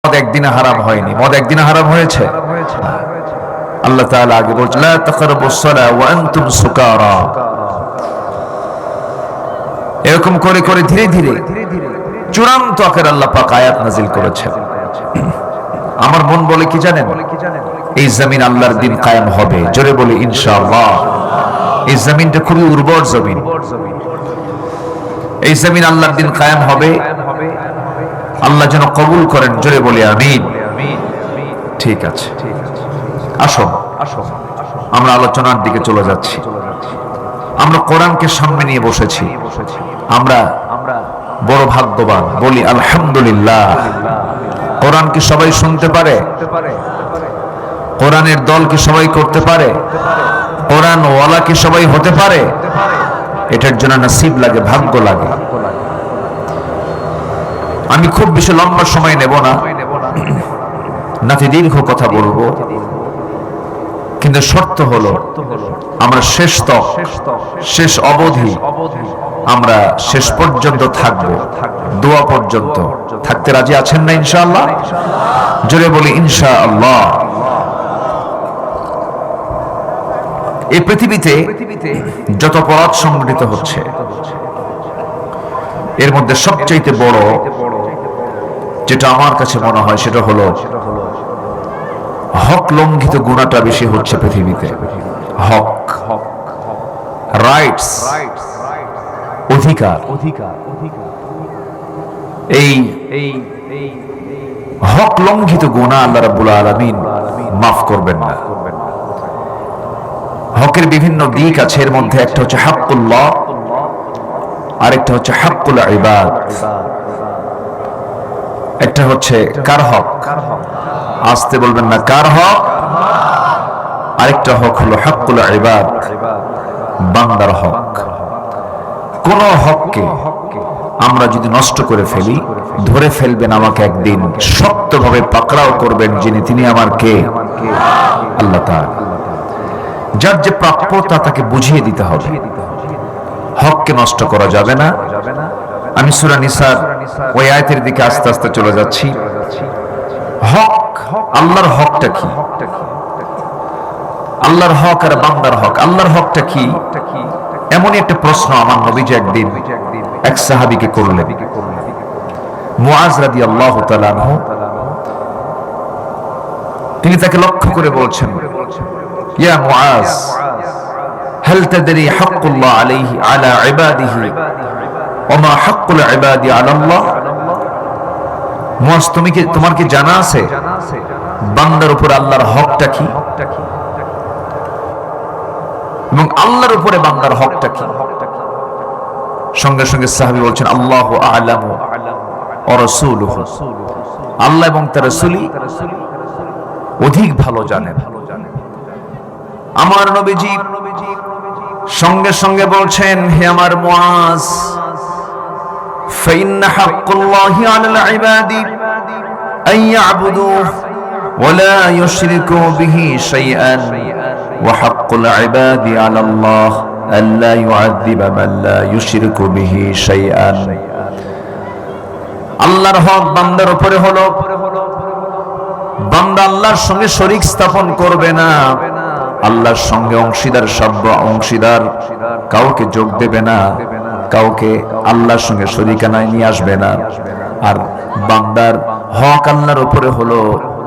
মদ একদিনে হারাম হয়নি, মদ একদিনে হারাম হয়েছে। আল্লাহ তাআলা আগে বলছেন লা তাকরাবুস সালাহ ওয়া আনতুম সুকারা। এরকম করে করে ধীরে ধীরে চূড়ান্ত আকারে আল্লাহ পাক আয়াত নাযিল করেছেন। আমার মন বলে কি জানেন, এই জমিন আল্লাহর দিন কায়েম হবে। জোরে বলি ইনশাআল্লাহ। এই জমিনটা খুবই উর্বর জমিন, এই জমিন আল্লাহর দিন কায়েম হবে। আল্লাহ যেন কবুল করেন। জোরে বলি আমিন। ঠিক আছে, আসো আমরা আলোচনার দিকে চলে যাচ্ছি। আমরা কোরআনকে সামনে নিয়ে বসেছি, আমরা বড় ভাগ্যবান। বলি আলহামদুলিল্লাহ। কোরআন কি সবাই শুনতে পারে? কোরআনের দল কি সবাই করতে পারে? কোরআন ওয়ালা কি সবাই হতে পারে? এটার জন্য নসিব লাগে, ভাগ্য লাগে। আমি খুব বেশি লম্বা সময় নেব না, নাতি দীর্ঘ কথা বলবো, কিন্তু শর্ত হলো আমরা শেষ অবধি আমরা শেষ পর্যন্ত থাকবো, দোয়া পর্যন্ত থাকতে রাজি আছেন না ইনশাআল্লাহ? জোরে বলি ইনশাআল্লাহ। এই পৃথিবীতে যত অপরাধ সংঘটিত হচ্ছে, এর মধ্যে সবচেয়ে বড় যেটা আমার কাছে মনে হয় সেটা হলো হক লঙ্ঘিত গুনাহটা বেশি হচ্ছে পৃথিবীতে। হক, রাইটস, অধিকার, এই হক লঙ্ঘিত গুনাহ আল্লাহ রাব্বুল আলামিন মাফ করবেন না। হকের বিভিন্ন দিক আছে, এর মধ্যে একটা হচ্ছে হাক্কুল্লাহ, আরেকটা হচ্ছে হাক্কুল ইবাদ। একটা হচ্ছে কার হক, আসতে বলবেন না, কার হক। আরেকটা হক হলো হাক্কুল ইবাদ, বান্দার হক। কোন হককে আমরা যদি নষ্ট করে ফেলি, ধরে ফেলবেন আমাকে একদিন, শক্তভাবে পাকড়াও করবেন যিনি, তিনি আমার কে? আল্লাহ তাআলা। যার যে প্রাপ্য তা তাকে বুঝিয়ে দিতে হবে। হককে নষ্ট করা যাবে না। আমি সূরা নিসার ওই আয়াতের দিকে আস্তে আস্তে চলে যাচ্ছি। হক, আল্লাহর হকটা কি? আল্লাহর হক আর বান্দার হক, আল্লাহর হকটা কি? এমনই একটা প্রশ্ন আমার নবীজি একদিন এক সাহাবীকে করলেন। মুআজ রাদিয়াল্লাহু তাআলা আনহু, তিনি তাকে লক্ষ্য করে বলছেন, ইয়া মুআজ, হাল তাদরি হাক্কুল্লাহ আলাইহি আলা ইবাদিহি ওয়া মা হাক্কুল ইবাদি আলা আল্লাহ? মুআজ, তোমার কি জানা আছে বান্দার উপর আল্লাহর হকটা কি এবং আল্লাহর উপরে বান্দার হকটা কি? সঙ্গে সঙ্গে সাহাবী বলছেন, আল্লাহু আ'লামু ওয়া রাসূলুহু, আল্লাহ এবং তার রাসূলই অধিক ভালো জানেন। আমার নবীজি সঙ্গে সঙ্গে বলছেন, হে আমার মুআজ, ফাইন্না হাক্কুল্লাহি আলাল ইবাদি আন ইয়াবুদুহু ওয়া লা ইউশরিকু বিহি শাইআন ওয়া হাক্কুল ইবাদি আলাল্লাহ আল্লা ইউআযযিবা মান লা ইউশরিকু বিহি শাইআন। আল্লাহর হক বান্দার উপরে হলো, বান্দা আল্লাহর সঙ্গে শরীক স্থাপন করবে না, আল্লাহর সঙ্গে অংশীদার কাউকে যোগ দেবে না, কাউকে আল্লাহর সঙ্গে শরীকানায় নিয়ে আসবে না। আর বান্দার হক আল্লাহর উপরে হলো,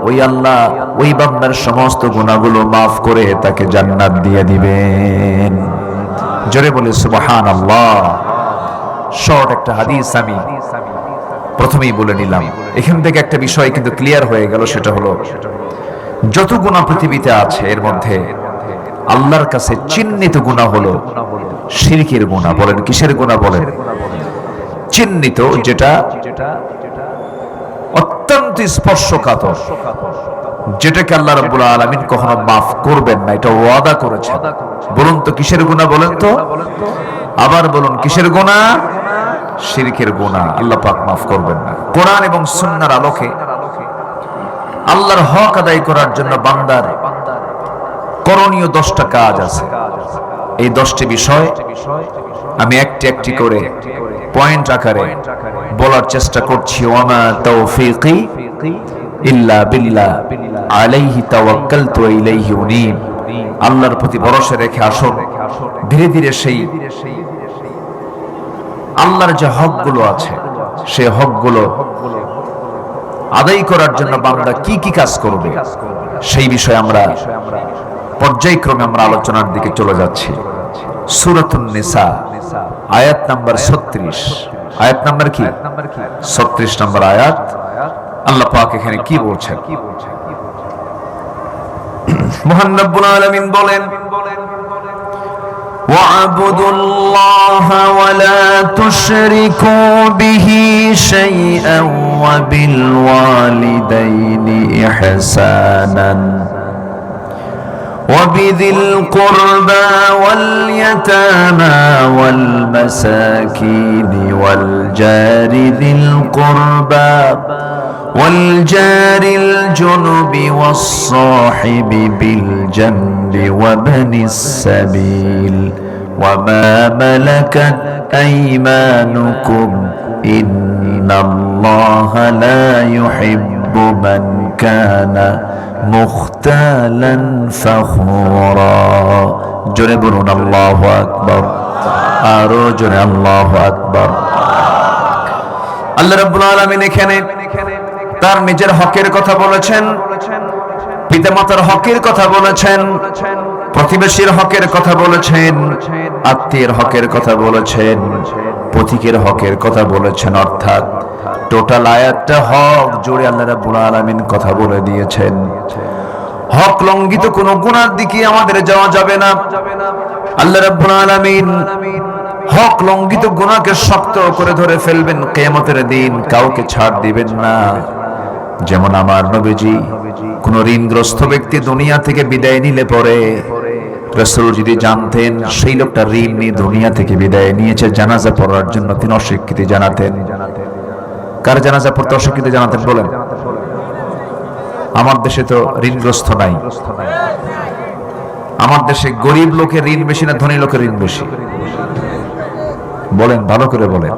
ওই আল্লাহ ওই বান্দার সমস্ত গুনাহগুলো মাফ করে তাকে জান্নাত দিয়ে দিবেন। জোরে বলে সুবহানাল্লাহ। শর্ট একটা হাদিস আমি প্রথমেই বলে নিলাম। এখান থেকে একটা বিষয় কিন্তু ক্লিয়ার হয়ে গেল, সেটা হলো যত গুনাহ পৃথিবীতে আছে এর মধ্যে আল্লাহর কাছে চিহ্নিত গুনাহ হলো শিরকের গুনাহ। বলেন কিসের গুনাহ? বলেন চিহ্নিত, যেটা অত্যন্ত স্পর্শকাতর, যেটাকে আল্লাহ রাব্বুল আলামিন কখনো মাফ করবেন না, এটা ওয়াদা করেছেন। বলুন তো কিসের গুনাহ? বলেন তো, আবার বলুন কিসের গুনাহ? শিরকের গুনাহ আল্লাহ পাক মাফ করবেন না। কোরআন এবং সুন্নাহর আলোকে আল্লাহর হক আদায় করার জন্য বান্দার করণীয় 10টা কাজ আছে। এই 10টি বিষয় আমি একটি একটি করে পয়েন্ট আকারে বলার চেষ্টা করছি। ওয়া মা তাওফীকি ইল্লা বিল্লাহ আলাইহি তাওয়াক্কালতু ওয়া ইলাইহি উনীব। আল্লাহর প্রতি ভরসা রেখে আসুন, ধীরে ধীরে সেই আল্লাহর যে হকগুলো আছে সেই হকগুলো আদায় করার জন্য বান্দা কি কি কাজ করবে সেই বিষয়ে আমরা পর্যায়ক্রমে আমরা আলোচনার দিকে চলে যাচ্ছি। সূরাতুন নিসা আয়াত নাম্বার 36, আয়াত নাম্বার কি 36 নম্বর আয়াত। আল্লাহ পাক এখানে কি বলছেন? মহান রব্বুল আলামিন বলেন, وَاعْبُدُوا اللَّهَ وَلَا تُشْرِكُوا بِهِ شَيْئًا وَبِالْوَالِدَيْنِ إِحْسَانًا وَبِذِي الْقُرْبَى وَالْيَتَامَى وَالْمَسَاكِينِ وَالْجَارِ ذِي الْقُرْبَى وَالْجَارِ الْجُنُبِ وَالصَّاحِبِ بِالْجَنبِ وَابْنِ السَّبِيلِ وَمَا مَلَكَتْ أَيْمَانُكُمْ إِنَّ اللَّهَ لَا يُحِبُّ مَنْ كَانَ مُخْتَالًا فَخُورًا। জোরে বলুন আল্লাহু আকবার, আরো জোরে আল্লাহু আকবার। আল্লাহ রাব্বুল আলামিন এখানে তার নিজের হকের কথা বলেছেন, পিতামাতার হকের কথা বলেছেন, প্রতিবেশীর হকের কথা বলেছেন, আত্মীয়ের হকের কথা বলেছেন, পথিকের হকের কথা বলেছেন। অর্থাৎ টোটাল আয়াতটা হক জুড়ে আল্লাহ রাব্বুল আলামিন কথা বলে দিয়েছেন। হক লঙ্ঘিত কোন গুনার দিকে আমাদের যাওয়া যাবে না। আল্লাহ রাব্বুল আলামিন হক লঙ্ঘিত গুনাহকে শক্ত করে ধরে ফেলবেন কিয়ামতের দিন, কাউকে ছাড় দিবেন না। যেমন আমার নবীজি কোন ঋণগ্রস্ত ব্যক্তি দুনিয়া থেকে বিদায় নিলে পরে রাসূল যদি জানতেন সেই লোকটা ঋণ নিয়ে দুনিয়া থেকে বিদায় নিয়েছে, জানাজা পড়ার জন্য তিনি অস্বীকৃতি জানাতেন। কার জানাজা পড়তে অস্বীকৃতি জানাতেন বলেন? আমার দেশে তো ঋণগ্রস্ত নাই। আমার দেশে গরিব লোকের ঋণ বেশি না ধনী লোকের ঋণ বেশি? বলেন, ভালো করে বলেন।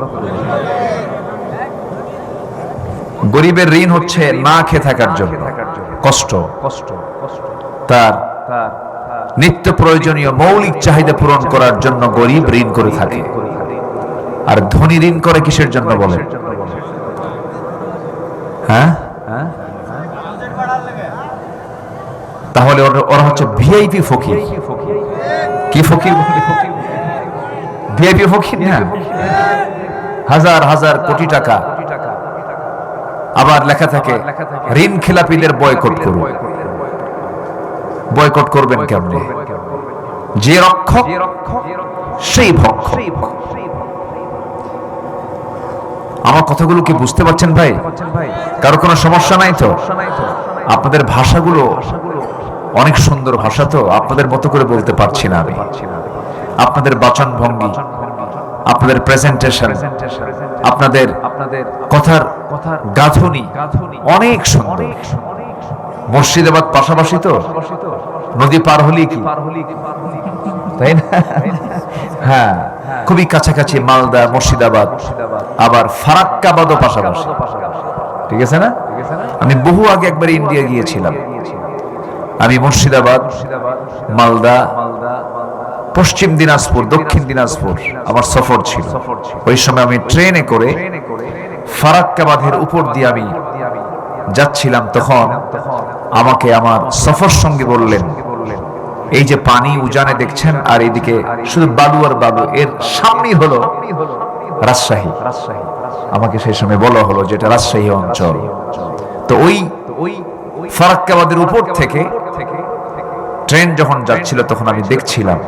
গরিবের ঋণ হচ্ছে না খেয়ে থাকার জন্য কষ্ট, তার নিত্য প্রয়োজনীয় মৌলিক চাহিদা পূরণ করার জন্য গরিব ঋণ করে থাকে। আর ধনী ঋণ করে কিসের জন্য বলেন? হ্যাঁ, তাহলে ওরা হচ্ছে ভিআইপি ফকির। কি ফকির? ভিআইপি ফকির না, হাজার হাজার কোটি টাকা। আবার লেখা থাকে ঋণ খেলাপিদের বয়কট করুন। বয়কট করবেন কেমনে? যে রক্ষক সেই ভক্ষক। আমার কথাগুলো কি বুঝতে পারছেন ভাই? কারো কোনো সমস্যা নাই তো? আপনাদের ভাষাগুলো অনেক সুন্দর ভাষা, তো আপনাদের মতো করে বলতে পারছি না আমি। আপনাদের বাচন ভঙ্গি, আপনাদের প্রেজেন্টেশন, আপনাদের কথার গাঁথনি অনেক সুন্দর। মুর্শিদাবাদ পাশাপাশি তো, নদী পার হলি কি, তাই না? হ্যাঁ, খুবই কাছাকাছি মালদা, মুর্শিদাবাদ, আবার ফারাক্কাবাদও পাশাপাশি, ঠিক আছে না? আমি বহু আগে একবার ইন্ডিয়া গিয়েছিলাম। আমি মুর্শিদাবাদ, মালদা, পশ্চিম দিনাজপুর, দক্ষিণ দিনাজপুর আমার সফর ছিল। ওই সময় আমি ট্রেনে করে ফারাক্কাবাদের উপর দিয়ে আমি যাচ্ছিলাম। তখন আমাকে আমার সফর সঙ্গী বললেন, এই যে পানি উজানে দেখছেন আর এইদিকে শুধু বালু আর বালু, এর সামনেই হলো রাজশাহী। আমাকে সেই সময় বলা হলো যেটা রাজশাহী অঞ্চল। তো ওই ফারাক্কাবাদের উপর থেকে ট্রেন যখন যাচ্ছিল তখন আমি দেখছিলাম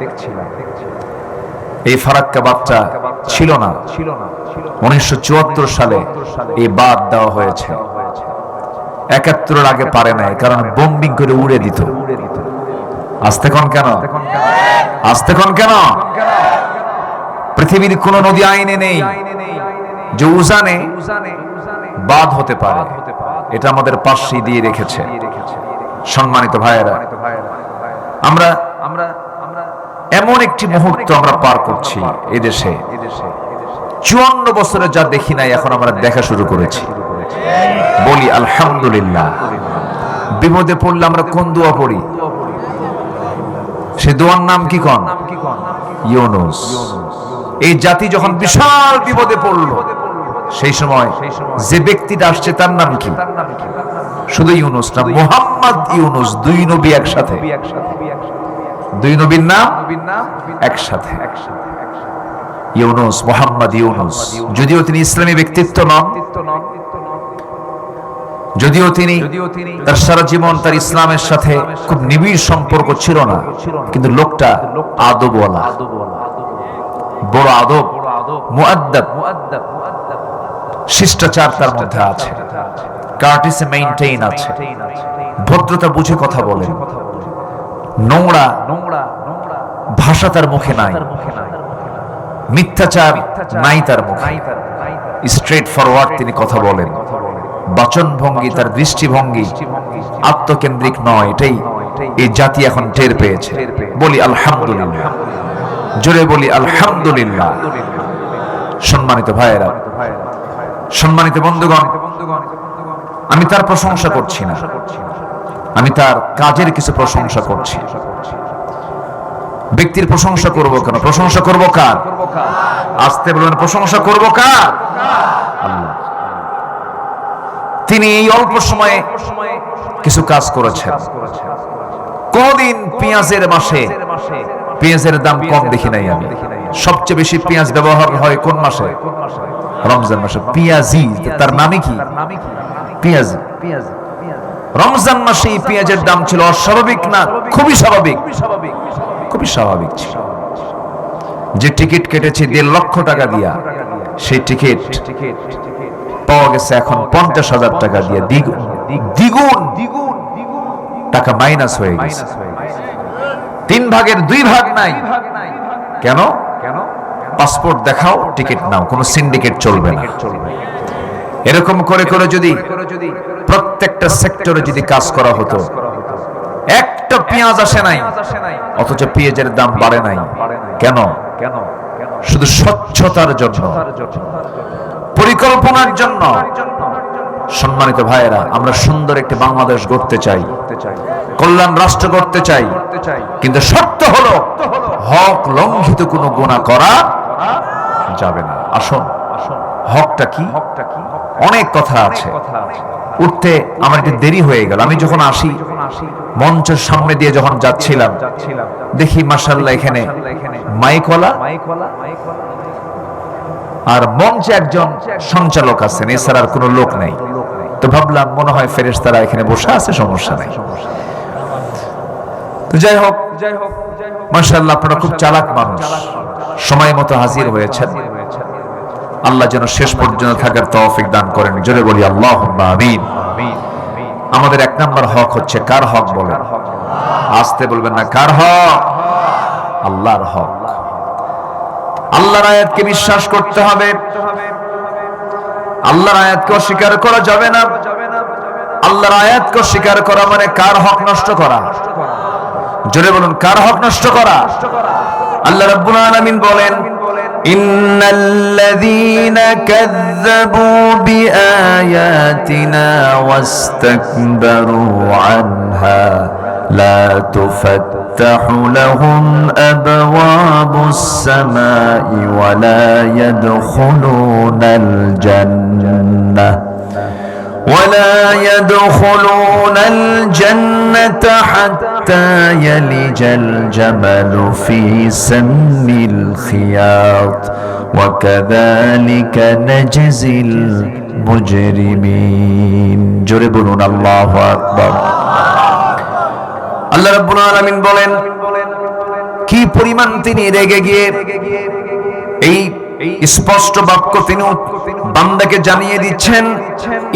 এই ফারাক্কাবাদটা ছিল না। 1974 সালে এই বাদ দেওয়া হয়েছে। 71 আগে পারে নাই, কারণ বোম্বিং করে উড়ে দিত। আস্তে কোন কেন? আস্তে কোন কেন? পৃথিবীর কোন নদী আইনে নেই যে উজানে বাদ হতে পারে। এটা আমাদের পাশেই দিয়ে রেখেছে। সম্মানিত ভাইয়েরা, আমরা এমন একটি মুহূর্ত আমরা পার করছি এই দেশে, 54 বছরে যা দেখি নাই এখন আমরা দেখা শুরু করেছি। বলি বলি আলহামদুলিল্লাহ। বিপদে পড়লে আমরা কোন দোয়া পড়ি? সে দোয়ার নাম কি কোন? ইউনুস। এই জাতি যখন বিশাল বিপদে পড়ল, সেই সময় যে ব্যক্তিটা আসছে তার নাম কি? শুধু ইউনুস না, মুহাম্মদ ইউনুস, দুই নবী একসাথে, দুই নবীর নাম একসাথে। ইউনুস, মুহাম্মদ ইউনুস। যদিও তিনি ইসলামী ব্যক্তিত্ব নন, যদিও তিনি তার সারা জীবন তার ইসলামের সাথে খুব নিবিড় সম্পর্ক ছিল না, কিন্তু লোকটা আদবওয়ালা, বড় আদব, মুআদ্দাব, শিষ্টাচার তার মধ্যে আছে, কার্টিসি মেইনটেইন আছে, ভদ্রতা বুঝে কথা বলেন, নোংরা ভাষা তার মুখে নাই, মিথ্যাচার নাই তার মুখে, স্ট্রেট ফরওয়ার্ড তিনি কথা বলেন, বাচন ভঙ্গি, তার দৃষ্টিভঙ্গি আত্মকেন্দ্রিক নয়। এটাই এই জাতি এখন টের পেয়েছে। বলি আলহামদুলিল্লাহ, জোরে বলি আলহামদুলিল্লাহ। সম্মানিত ভাইয়েরা, সম্মানিত বন্ধুগণ, আমি তার প্রশংসা করছি না, আমি তার কাজের কিছু প্রশংসা করছি। ব্যক্তির প্রশংসা করব কেন? প্রশংসা করব কার? আসতে বলবেন, প্রশংসা করব কার? আল্লাহ। তিনি এই অল্প সময়ে কিছু কাজ করেছেন। কোনদিন পেঁয়াজের মাসে পেঁয়াজের দাম কম দেখি নাই আমি। সবচেয়ে বেশি পেঁয়াজ ব্যবহার হয় কোন মাসে? রমজান মাসে। পেঁয়াজি, তার নামই কি? পেঁয়াজ। রমজান মাসে পেঁয়াজের দাম ছিল অস্বাভাবিক না, খুবই স্বাভাবিক, খুবই স্বাভাবিক ছিল। যে টিকিট কেটেছি 1.5 লক্ষ টাকা দিয়া, সেই টিকিট পাওয়া গেছে এখন 50,000 টাকা দিয়ে, দ্বিগুণ টাকা মাইনাস হয়ে গেছে। 3 ভাগের 2 ভাগ নাই। কেন? পাসপোর্ট দেখাও, টিকিট নাও, কোনো সিন্ডিকেট চলবে না। এরকম করে করে যদি প্রত্যেকটা সেক্টরে যদি কাজ করা হতো, একটা পেঁয়াজ আসে নাই, অথচ পেঁয়াজের দাম বাড়ে নাই। কেন? শুধু স্বচ্ছতার জন্য, পরিকল্পনার জন্য। সম্মানিত ভাইয়েরা, আমরা সুন্দর একটি বাংলাদেশ গড়তে চাই, কল্যাণ রাষ্ট্র গড়তে চাই, কিন্তু শর্ত হলো হক লঙ্ঘিত কোনো গুনাহ করা যাবে না। আসুন, হকটা কি? অনেক কথা আছে, উঠতে আমার একটু দেরি হয়ে গেল। আমি যখন আসি, মঞ্চের সামনে দিয়ে যখন যাচ্ছিলাম, দেখি মাশাআল্লাহ এখানে মাইকওয়ালা আর মঞ্চে একজন সঞ্চালক আছেন, এছাড়া আর কোনো লোক নেই। তো ভাবলাম মনে হয় ফেরেশতারা এখানে বসে আছে, সমস্যা নাই। তো যাই হোক, মাশাআল্লাহ আপনারা খুব চালাক মানুষ, সময় মতো হাজির হয়েছেন। আল্লাহ যেন শেষ পর্যন্ত থাকার তৌফিক দান করেন। জোরে বলি আল্লাহুম্মা আমিন। আমাদের 1 নাম্বার হক হচ্ছে, কার হক বলেন? আসতে বলবেন না, কার হক? আল্লাহর হক। আল্লাহর আয়াতকে বিশ্বাস করতে হবে, আল্লাহর আয়াতকে অস্বীকার করা যাবে না। আল্লাহর আয়াতকে অস্বীকার করা মানে কার হক নষ্ট করা? জোরে বলুন, কার হক নষ্ট করা? আল্লাহ রাব্বুল আলামিন বলেন, ইন্নাল্লাযীনা কাযযাবু বিআয়াতিনা ওয়াস্তাকবারু আনহা লা তুফাত্তাহু লাহুম আবওয়াবুস সামাই ওয়া লা ইয়াদখুলুনাল জান্নাহ ولا يدخلون الجنة حتى يلج الجمل في سم الخياط وكذلك نجزي المجرمين জোরে বলুন আল্লাহু আকবার। আল্লাহ রাব্বুল আলামিন বলেন, কি পরিমাণ তিনি রেগে গিয়ে এই স্পষ্ট বাক্য তিনি বান্দাকে জানিয়ে দিচ্ছেন,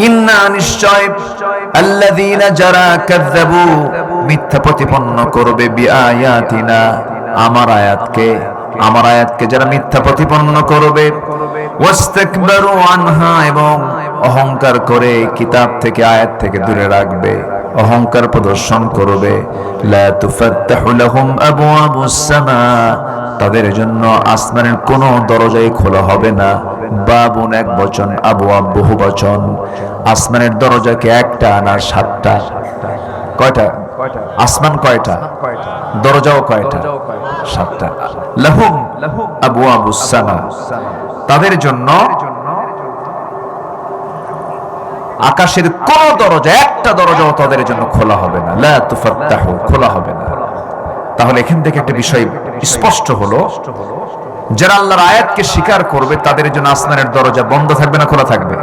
ইন্না নিশ্চয় আল্লাযীনা যারা কাযযাবু মিথ্যা প্রতিপন্ন করবে বিআয়াতিনা আমার আয়াতকে যারা মিথ্যা প্রতিপন্ন করবে, ওয়াস্তাকবারু আনহা এবং অহংকার করে কিতাব থেকে আয়াত থেকে দূরে রাখবে, অহংকার প্রদর্শন করবে। লা তুফাত্তাহু লাহুম আবওয়াবুস সামা, তাদের জন্য আসমানের কোনো দরজাই খোলা হবে না। বাবুন এক বচন, আবওয়াব বহু বচন। আসমানের দরজাকে একটা না সাতটা? কয়টা? আসমান কয়টা? দরজাও কয়টা? সাতটা। লাহুম আবওয়াবুস সামা, তাদের জন্য আকাশের কোন দরজা, একটা দরজাও তাদের জন্য খোলা হবে না। লা তুফাত্তাহু, খোলা হবে না। তাহলে এখান থেকে একটা বিষয় স্পষ্ট হলো, যারা আল্লাহর আয়াতকে স্বীকার করবে তাদের জন্য আসমানের দরজা বন্ধ থাকবে না খোলা থাকবে?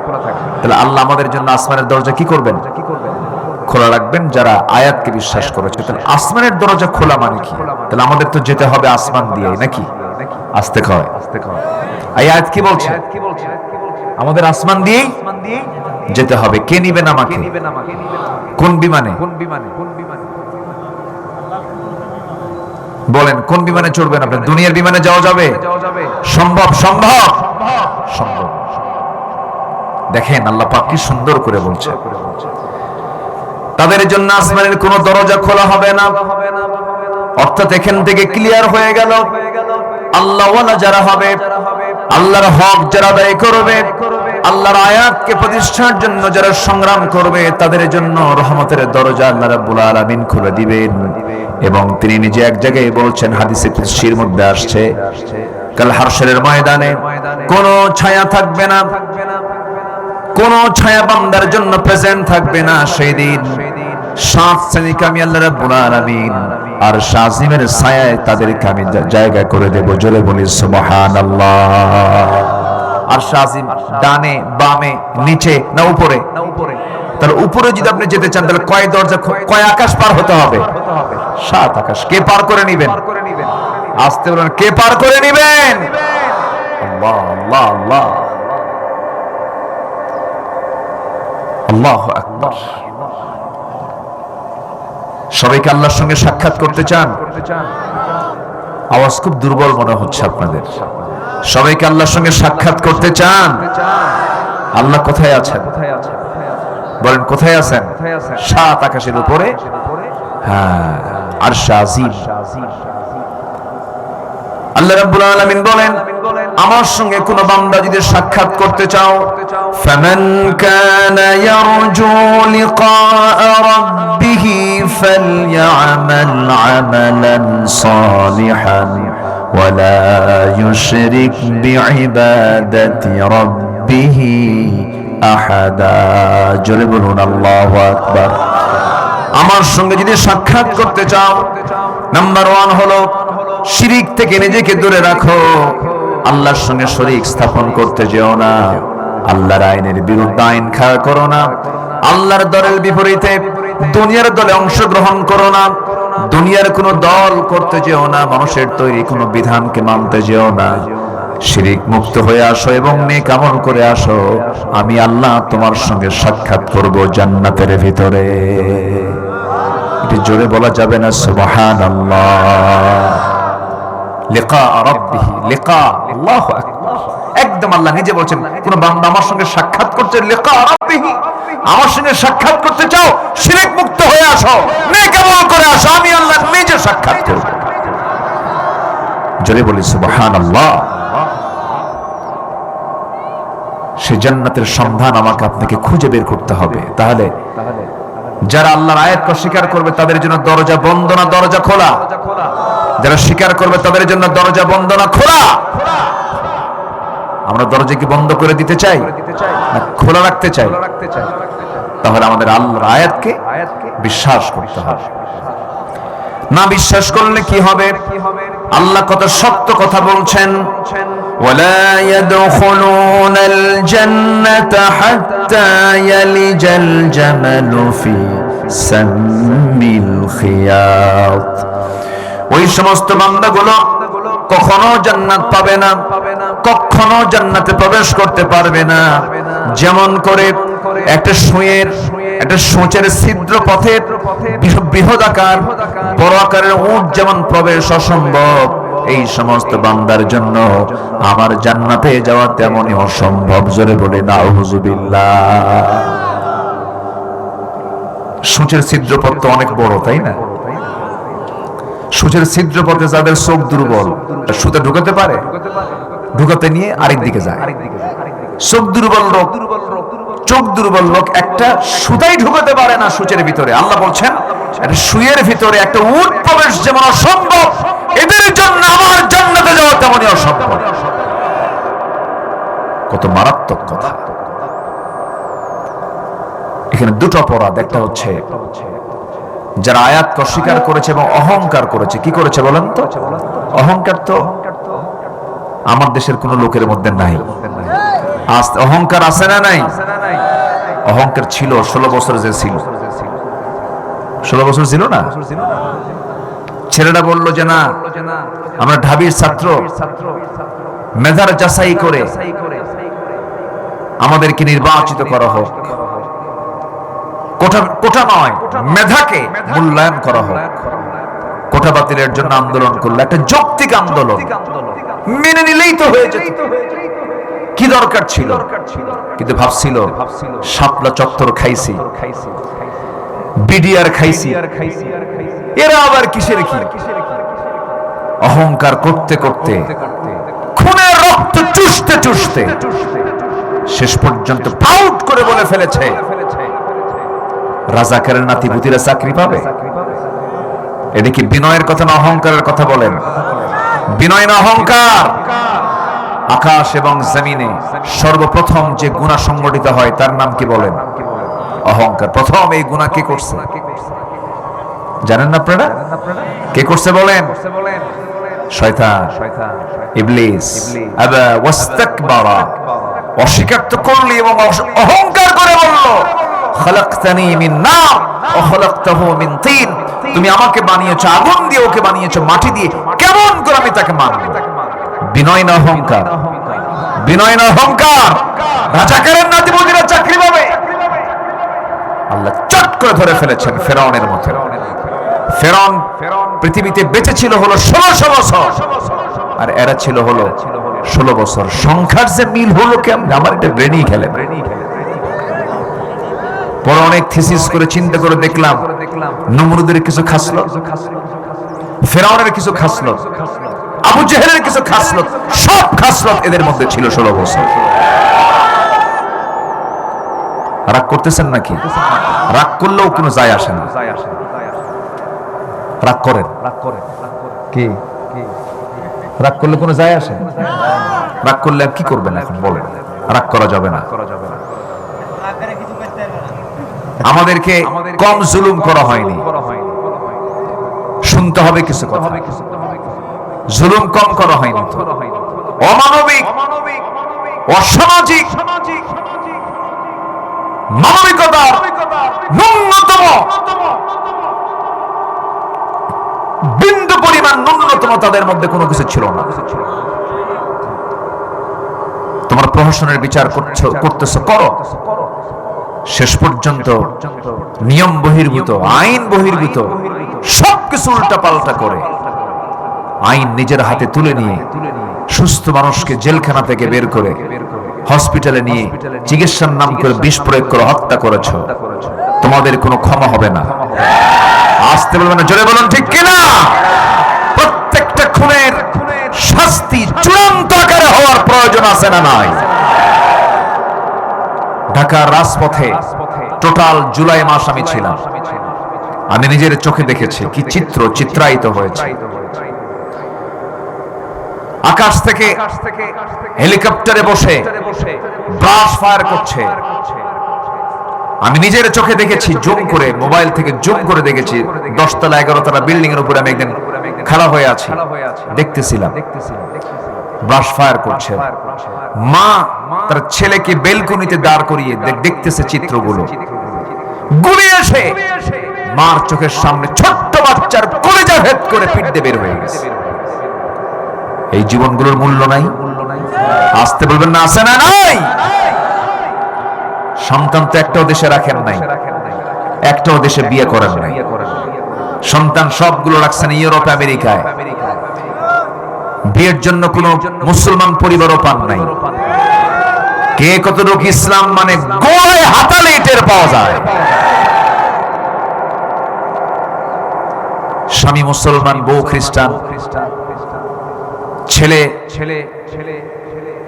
তাহলে আল্লাহ আমাদের জন্য আসমানের দরজা কি করবেন? খোলা রাখবেন, যারা আয়াতকে বিশ্বাস করেছে। তাহলে আসমানের দরজা খোলা মানে কি? তাহলে আমাদের তো যেতে হবে আসমান দিয়ে, নাকি? আস্তে কয় আয়াত কি বলছে? আমাদের আসমান দিয়েই যেতে হবে। কে নিবেন আমাকে? কোন বিমানে? বলেন কোন বিমানে চড়বেন আপনি? দুনিয়ার বিমানে যাওয়া যাবে? সম্ভব? সম্ভব? সম্ভব। দেখেন আল্লাহ পাক কি সুন্দর করে বলছে, তাদের জন্য আসমানের কোন দরজা খোলা হবে না। অর্থাৎ এখান থেকে ক্লিয়ার হয়ে গেল, আল্লাহওয়ালা যারা হবে, আল্লাহর হক যারা আদায় করবে, আল্লাহর আয়াতকে প্রতিষ্ঠার জন্য যারা সংগ্রাম করবে, তাদের জন্য রহমতের দরজা আল্লাহ রাব্বুল আলামিন খুলে দিবেন। এবং তিনি নিজে এক জায়গায় বলছেন, হাদিসে কুদসির মধ্যে আসছে, কাল হাশরের ময়দানে কোনো ছায়া থাকবে না, কোন ছায়া বান্দার জন্য প্রেজেন্ট থাকবে না। সেই দিন 7 শ্রেণীকে আমি আল্লাহ রাব্বুল আলামিন আর শাজিমের ছায়ায় তাদেরকে আমি জায়গা করে দেব। জোরে বলি সুবহানাল্লাহ। আর শাজিম ডানে বামে নিচে না উপরে? তাহলে উপরে যদি আপনি যেতে চান তাহলে কয় দরজা, কয় আকাশ পার হতে হবে? 7 আকাশ। কে পার করে নিবেন? আসতে বলেন, কে পার করে নিবেন? আল্লাহ আল্লাহ আল্লাহ আল্লাহু আকবার। সবাইকে আল্লাহর সঙ্গে সাক্ষাৎ করতে চান? আওয়াজ খুব দুর্বল মনে হচ্ছে আপনাদের। সবাইকে আল্লাহর সঙ্গে সাক্ষাৎ করতে চান? আল্লাহ কোথায় আছেন? বলেন কোথায় আছেন? 7 আকাশের উপরে, হ্যাঁ, আরশ আজিম। আল্লাহ রাব্বুল আলামিন বলেন, আমার সঙ্গে কোন বান্দা যদি সাক্ষাৎ করতে চাও, ফামান কানা ইয়ারজু লিকা রাব্বিহি ফালইআমাল আমালান সালিহান ওয়ালা ইউশরিক বিইবাদাতি রাব্বিহি আহাদা। জোরে বলুন আল্লাহু আকবার। আমার সঙ্গে যদি সাক্ষাৎ করতে চাও, নাম্বার 1 হলো শিরিক থেকে নিজেকে দূরে রাখো। আল্লাহর সঙ্গে শরীক স্থাপন করতে যেও না। আল্লাহর আইনের বিরুদ্ধে আইন খাড়া করো না। আল্লাহর দলের বিপরীতে দুনিয়ার দলে অংশগ্রহণ করো না। দুনিয়ার কোনো দল করতে যেও না। মানুষের তৈরি কোনো বিধানকে মানতে যেও না। শিরিক মুক্ত হয়ে আসো এবং নেক আমল করে আসো। আমি আল্লাহ তোমার সঙ্গে সাক্ষাৎ করব জান্নাতের ভিতরে। এটি জোরে বলা যাবে না? সুবহানাল্লাহ। লিকা রাব্বিহি, লিকা, আল্লাহু আকবার। একদম আল্লাহ নিজে বলছেন, কোন বান্দা আমার সঙ্গে সাক্ষাৎ করতে, লিকা রাব্বিহি, আমার সঙ্গে সাক্ষাৎ করতে চাও, শিরক মুক্ত হয়ে আসো, নেক আমল করে আসো, আমি আল্লাহ নিজে সাক্ষাৎ করব। জোরে বলি সুবহানাল্লাহ। সে জান্নাতের সন্ধান আমাকে আপনাকে খুঁজে বের করতে হবে। তাহলে যারা আল্লাহর আয়াতকে স্বীকার করবে তাদের জন্য দরজা বন্ধ না দরজা খোলা? যারা স্বীকার করবে তাদের জন্য দরজা বন্ধ না খোলা? আমরা দরজা কি বন্ধ করে দিতে চাই না খোলা রাখতে চাই? তাহলে আমাদের আল্লাহর আয়াতকে বিশ্বাস করতে হবে। না বিশ্বাস করলে কি হবে? আল্লাহ কত সত্য কথা বলছেন, ওয়ালা ইয়াদখুলুনাল জান্নাতা হাত্তা ইয়ালিজাল জামালু ফি সাম্মিল খিয়াত। ওই সমস্ত বান্দাগুলো কখনো জান্নাত পাবে না, কখনো জান্নাতে প্রবেশ করতে পারবে না। যেমন করে একটা সূচের ছিদ্র পথে বৃহদাকার বড় আকারের উট যেমন প্রবেশ অসম্ভব, এই সমস্ত বান্দার জন্য আমার জান্নাতে যাওয়া তেমনই অসম্ভব। জোরে বলে নাউযুবিল্লাহ। সূচের ছিদ্রপথ তো অনেক বড়, তাই না? সূচের ছিদ্রপথে যাদের চোখ দুর্বল, সুতে ঢুকাতে পারে, ঢুকাতে নিয়ে আরেক দিকে যায়। চোখ দুর্বল লোক, চোখ দুর্বল লোক একটা সুতাই ঢুকাতে পারে না সূচের ভিতরে। আল্লাহ বলছেন সুয়ের ভিতরে একটা উট প্রবেশ যেমন অসম্ভব, এদের জন্য আমার জান্নাতে যাওয়া তেমনই অসম্ভব। কত মারাত্মক কথা। এখানে দুটো অপরাধ। একটা হচ্ছে যারা আয়াতকে অস্বীকার করেছে এবং অহংকার করেছে। কি করেছে বলেন তো? অহংকার তো আমার দেশের কোন লোকের মধ্যে নাই। অহংকার আছে না নাই? অহংকার ছিল 16 বছর যে ছিল। 16 বছর ছিল না? ছেলেটা বলল যে না, আমরা ঢাবির ছাত্র, মেধার যাচাই করে আমাদেরকে নির্বাচিত করা হোক। কোটা নয়, মেধাকে মূল্যায়ন করা হোক। কোটা বাতিলের জন্য আন্দোলন করলো, একটা যৌক্তিক আন্দোলন, মেনে নিলেই তো হয়ে যেত। কি দরকার ছিল? কিন্তু ভাবছিল শাপলা চত্বর খাইছি, বিডিআর খাইছি, এরা আবার কিসের কি? অহংকার করতে করতে, খুনের রক্ত চুষতে চুষতে শেষ পর্যন্ত পাউট করে বলে ফেলেছে রাজাকারের নাতিপুতিরা চাকরি পাবে। এটা কি বিনয়ের কথা না অহংকারের কথা বলেন? বিনয় না অহংকার? আকাশ এবং জমিনে সর্বপ্রথম যে গুনাহ সংগঠিত হয় তার নাম কি বলেন? অহংকার। প্রথম এই গুনাহ কে করছে জানেন না আপনারা? কে করছে বলেন? শয়তান, ইবলিস। আবা ওয়াস্তাকবারা, অস্বীকার তো করলি এবং অহংকার করে বলল খালাকতানি মিন নার ওয়া খালাকতাহু মিন তিন। তুমি আমাকে বানিয়েছো আগুন দিয়ে, ওকে বানিয়েছো মাটি দিয়ে, কেমন করে আমি তাকে মানব? বিনয় না অহংকার? বিনয় না অহংকার? রাজাকারের নাতিপুতিরা চাকরি পাবে। আল্লাহ চট করে ধরে ফেলেছেন ফেরাউনের মতো। ফেরাউন পৃথিবীতে বেঁচে ছিল হলো 1600 বছর, আর এরা ছিল হলো 16 বছর। সংখ্যার যে মিল হলো কেমন, আমার এটা ব্রেনই খেলে। পরে অনেক থিসিস করে চিন্তা করে দেখলাম নমরুদের কিছু খাসলত, ফেরাউনের কিছু খাসলত, আবু জেহেলের কিছু খাসলত, সব খাসলত এদের মধ্যে ছিল 16 বছর। রাগ করতেছেন নাকি? রাগ করলেও কোনো যায় আসে না। রাগ করেন কি? রাগ করলে কোনো যায় আসে? রাগ করলে কি করবেন এখন বলেন? রাগ করা যাবে না। আমাদেরকে কম জুলুম করা হয়নি, শুনতে হবে কিছু কথা। জুলুম কম করা হয়নি তো। অমানবিক, অসামাজিক, মানবিকতার ন্যূনতম বিন্দু পরিমাণ ন্যূনতম তাদের মধ্যে কোনো কিছু ছিল না। তোমার প্রহসনের বিচার করতেছ, করো। শেষ পর্যন্ত নিয়ম বহির্ভূত, আইন বহির্ভূত সবকিছু উল্টা পাল্টা করে আইন নিজের হাতে তুলে নিয়ে সুস্থ মানুষকে জেলখানা থেকে বের করে হসপিটালে নিয়ে চিকিৎসার নাম করে বিষ প্রয়োগ করে হত্যা করেছ। তোমাদের কোনো ক্ষমা হবে না। আসতে বলবেন না, জোরে বলুন ঠিক কিনা? প্রত্যেকটা খুনের শাস্তি চূড়ান্ত আকারে হওয়ার প্রয়োজন আছে না নাই? ঢাকার রাজপথে টোটাল জুলাই মাস আমি ছিলাম। আমি নিজের চোখে দেখেছি কি চিত্র চিত্রায়িত হয়েছে। আকাশ থেকে হেলিকপ্টারে বসে ব্রাশ ফায়ার করছে। আমি নিজের চোখে দেখেছি, জুম করে, মোবাইল থেকে জুম করে দেখেছি। 10 তলা 11 তলা বিল্ডিং এর উপরে আমি একদিন খাড়া হয়ে আছি, দেখতেছিলাম ব্রাশ ফায়ার করছে। মা তার ছেলেকে বেলকনিতে দাঁড় করিয়ে দেখতেছে চিত্রগুলো। গুলি এসে মার চোখের সামনে ছোট্ট বাচ্চার কলিজা ভেদ করে পিঠ দিয়ে বের হয়ে গেছে। এই জীবনগুলোর মূল্য নাই? আসতে বলবেন না, আছে না নাই? সন্তান তো একটাও দেশে রাখেন নাই, একটাও দেশে বিয়ে করেন নাই। সন্তান সবগুলো রাখছেন ইউরোপ আমেরিকায়। বিয়ের জন্য কোনো মুসলমান পরিবারও পান নাই। কে কতটুকু ইসলাম মানে গোড়ায় হাতালে টের পাওয়া যায়। স্বামী মুসলমান, বউ খ্রিস্টান, ছেলে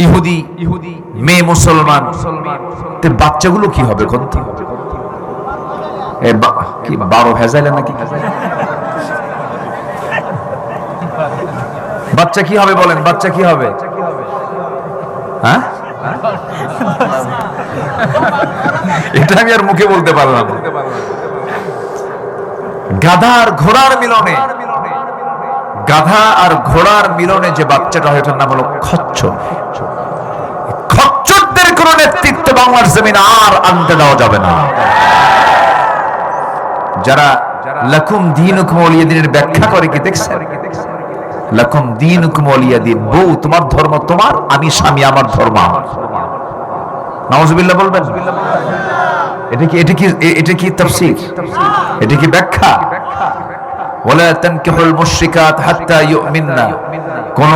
ইহুদি, মেয়ে মুসলমান, বাচ্চাগুলো কি হবে? কি 12 ভেজাইলে নাকি? বাচ্চা কি হবে বলেন? বাচ্চা কি হবে? হ্যাঁ, এটা আমি আর মুখে বলতে পারলাম। গাধা আর ঘোড়ার মিলনে, গাধা আর ঘোড়ার মিলনে যে বাচ্চাটা হয় এটার নাম হলো খচ্চর। খচ্চরদের কোন নেতৃত্ব বাংলার জমিন আর আনতে দেওয়া যাবে না। যারা লাকুম দীনুকুম ওয়ালিয়া দ্বীনের ব্যাখ্যা করে কি দেখছেন? লাকুম দীনুকুম ওয়ালিয়া দ্বীন, বউ তোমার ধর্ম তোমার, আমি স্বামী আমার ধর্ম আমার। নাউজুবিল্লাহ বলবেন? এটা কি তাফসীর? এটা কি ব্যাখ্যা? ওয়ালা তানকিহুল মুশরিকাত হাত্তা ইউমিননা, কোন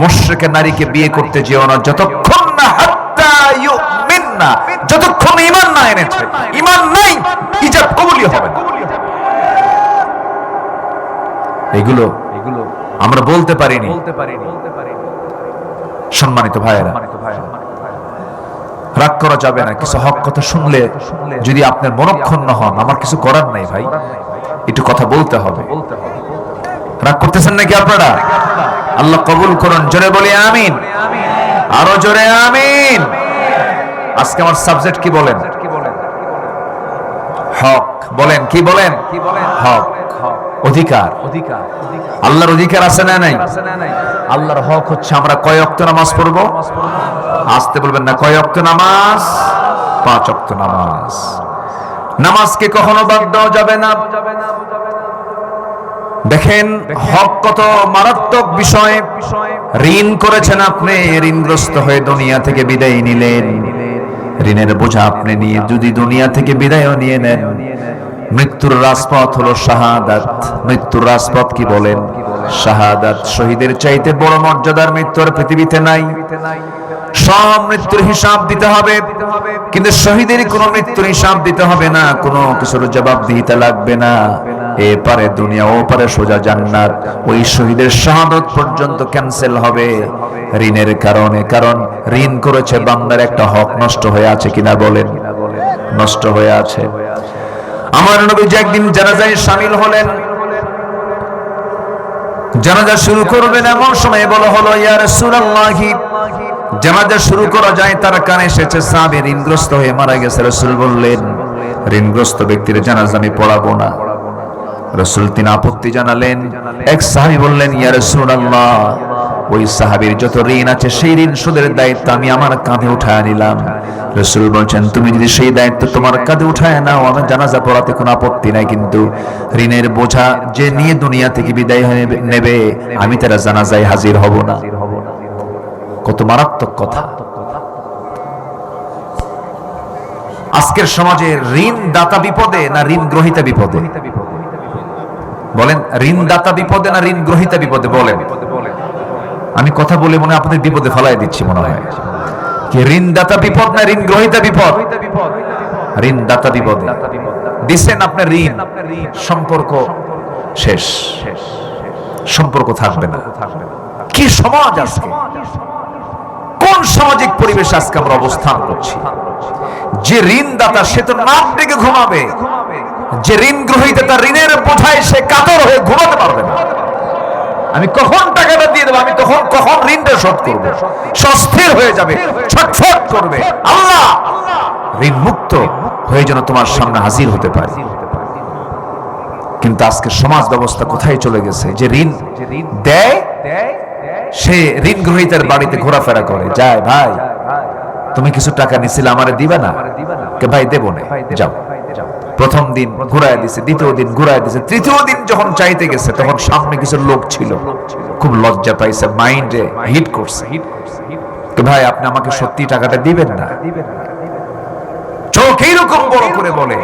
মুশরিকা নারীকে বিয়ে করতে যেও না যতক্ষণ না হাত্তা ইউমিননা, যতক্ষণ ঈমান না এনেছে। ঈমান নাই, ইজাব কবুলই হবে না। এগুলো আমরা বলতে পারিনি। সম্মানিত ভাইয়েরা, রাগ করা যাবে না। কিছু হক কথা শুনলে যদি আপনার মনক্ষুণ্ণ হন, আমার কিছু করার নাই ভাই, একটু কথা বলতে হবে। রাগ করতেছেন নাকি আপনারা? আল্লাহ কবুল করুন। জোরে বলি আমিন, আরো জোরে আমিন। আজকে আমার সাবজেক্ট কি বলেন? হক। বলেন কি বলেন? হক, অধিকার। আল্লাহর অধিকার আছে না নাই? আল্লাহর হক হচ্ছে আমরা কয় ওয়াক্ত নামাজ পড়বো? আসতে বলবেন না। কয় ওয়াক্ত নামাজ? 5 ওয়াক্ত নামাজ। নামাজকে কখনো বাদ দেওয়া যাবে না। দেখেন হক কত মারাত্মক বিষয়। ঋণ করেছেন আপনি, ঋণগ্রস্ত হয়ে দুনিয়া থেকে বিদায় নিলেন। ঋণের বোঝা আপনি নিয়ে যদি দুনিয়া থেকে বিদায়ও নিয়ে নেন, মৃত্যুর রাজপথ হলো শাহাদাত। মৃত্যুর রাজপথ কি বলেন? শাহাদাত। শহীদের চাইতে বড় মর্যাদার মৃত্যু আর পৃথিবীতে নাই। সব মৃত্যুর হিসাব দিতে হবে, কিন্তু শহীদের কোন মৃত্যুর হিসাব দিতে হবে না, কোনো কিছুর জবাবদিহিতা লাগবে না। এপারে দুনিয়া, ও পারে সোজা জান্নাত। ওই শহীদের শাহাদত পর্যন্ত ক্যান্সেল হবে ঋণের কারণে। কারণ ঋণ করেছে, বান্দার একটা হক নষ্ট হয়ে আছে কিনা বলেন? নষ্ট হয়ে আছে। আমার নবী একদিন জানাজায় শামিল হলেন। জানাজা শুরু করবেন এমন সময় বলা হলো, ইয়া রাসূলুল্লাহ, জানাজা শুরু করা যায়। তার কানে এসেছে সাহাবী ঋণগ্রস্ত হয়ে মারা গেছে। রাসূল বললেন, ঋণগ্রস্ত ব্যক্তির জানাজা আমি পড়াবো না। রাসূল তিনি আপত্তি জানালেন। এক সাহাবী বললেন, ইয়া রাসূলুল্লাহ, ওই সাহাবীর যত ঋণ আছে সেই ঋণ শোধের দায়িত্ব আমি আমার কাঁধে উঠায় নিলাম। রাসূল বলছেন, তুমি যদি সেই দায়িত্ব তোমার কাঁধে উঠায় নাও, আমার জানাজা পড়াতে কোনো আপত্তি নাই, কিন্তু ঋণের বোঝা যে নিয়ে দুনিয়া থেকে বিদায় নেবে, আমি তার জানাজায় হাজির হব না। কত মারাত্মক কথা। আজকের সমাজে ঋণ দাতা বিপদে না ঋণ গ্রহীতা বিপদে? বলেন, ঋণ দাতা বিপদে না ঋণ গ্রহীতা বিপদে? বলেন। আমি কথা বলে মনে আপনাদের বিপদে ফেলাই দিচ্ছি মনে হয়। কি ঋণ দাতা বিপদ না ঋণ গ্রহীতা বিপদ? ঋণ দাতা বিপদে। দিচ্ছেন আপনার ঋণ, সম্পর্ক শেষ, সম্পর্ক থাকবে না। কি সমাজ আজকে! কোন সামাজিক পরিবেশ আজকে আমরা অবস্থান করছি? যে ঋণদাতা সে তো নাক ডেকে ঘুমাবে, যে ঋণ গ্রহীতা তার ঋণের বোঝায় সে কাতর হয়ে ঘুমাতে পারবে না। আমি কখন টাকাটা দিয়ে দেবো, আমি কখন ঋণটা শোধ করবো, অস্থির হয়ে যাবে, ছটফট করবে। আল্লাহ ঋণ মুক্ত হয়ে যেন তোমার সামনে হাজির হতে পারে। কিন্তু আজকে সমাজ ব্যবস্থা কোথায় চলে গেছে? যে ঋণ দেয় সে ঋণ গ্রহীতার বাড়িতে ঘোরাফেরা করে, যায়, ভাই তুমি কিছু টাকা নিছিলে আমারে দিবে না? কে ভাই দেবো না, যাও। প্রথম দিন ঘুরায় দিছে, দ্বিতীয় দিন ঘুরায় দিছে, তৃতীয় দিন যখন চাইতে গেছে তখন সামনে কিছু লোক ছিল, খুব লজ্জা পাইছে, মাইন্ডে হিট করছে, ভাই আপনি আমাকে সত্যি টাকাটা দিবেন না? চোখ এইরকম বড় করে বলে,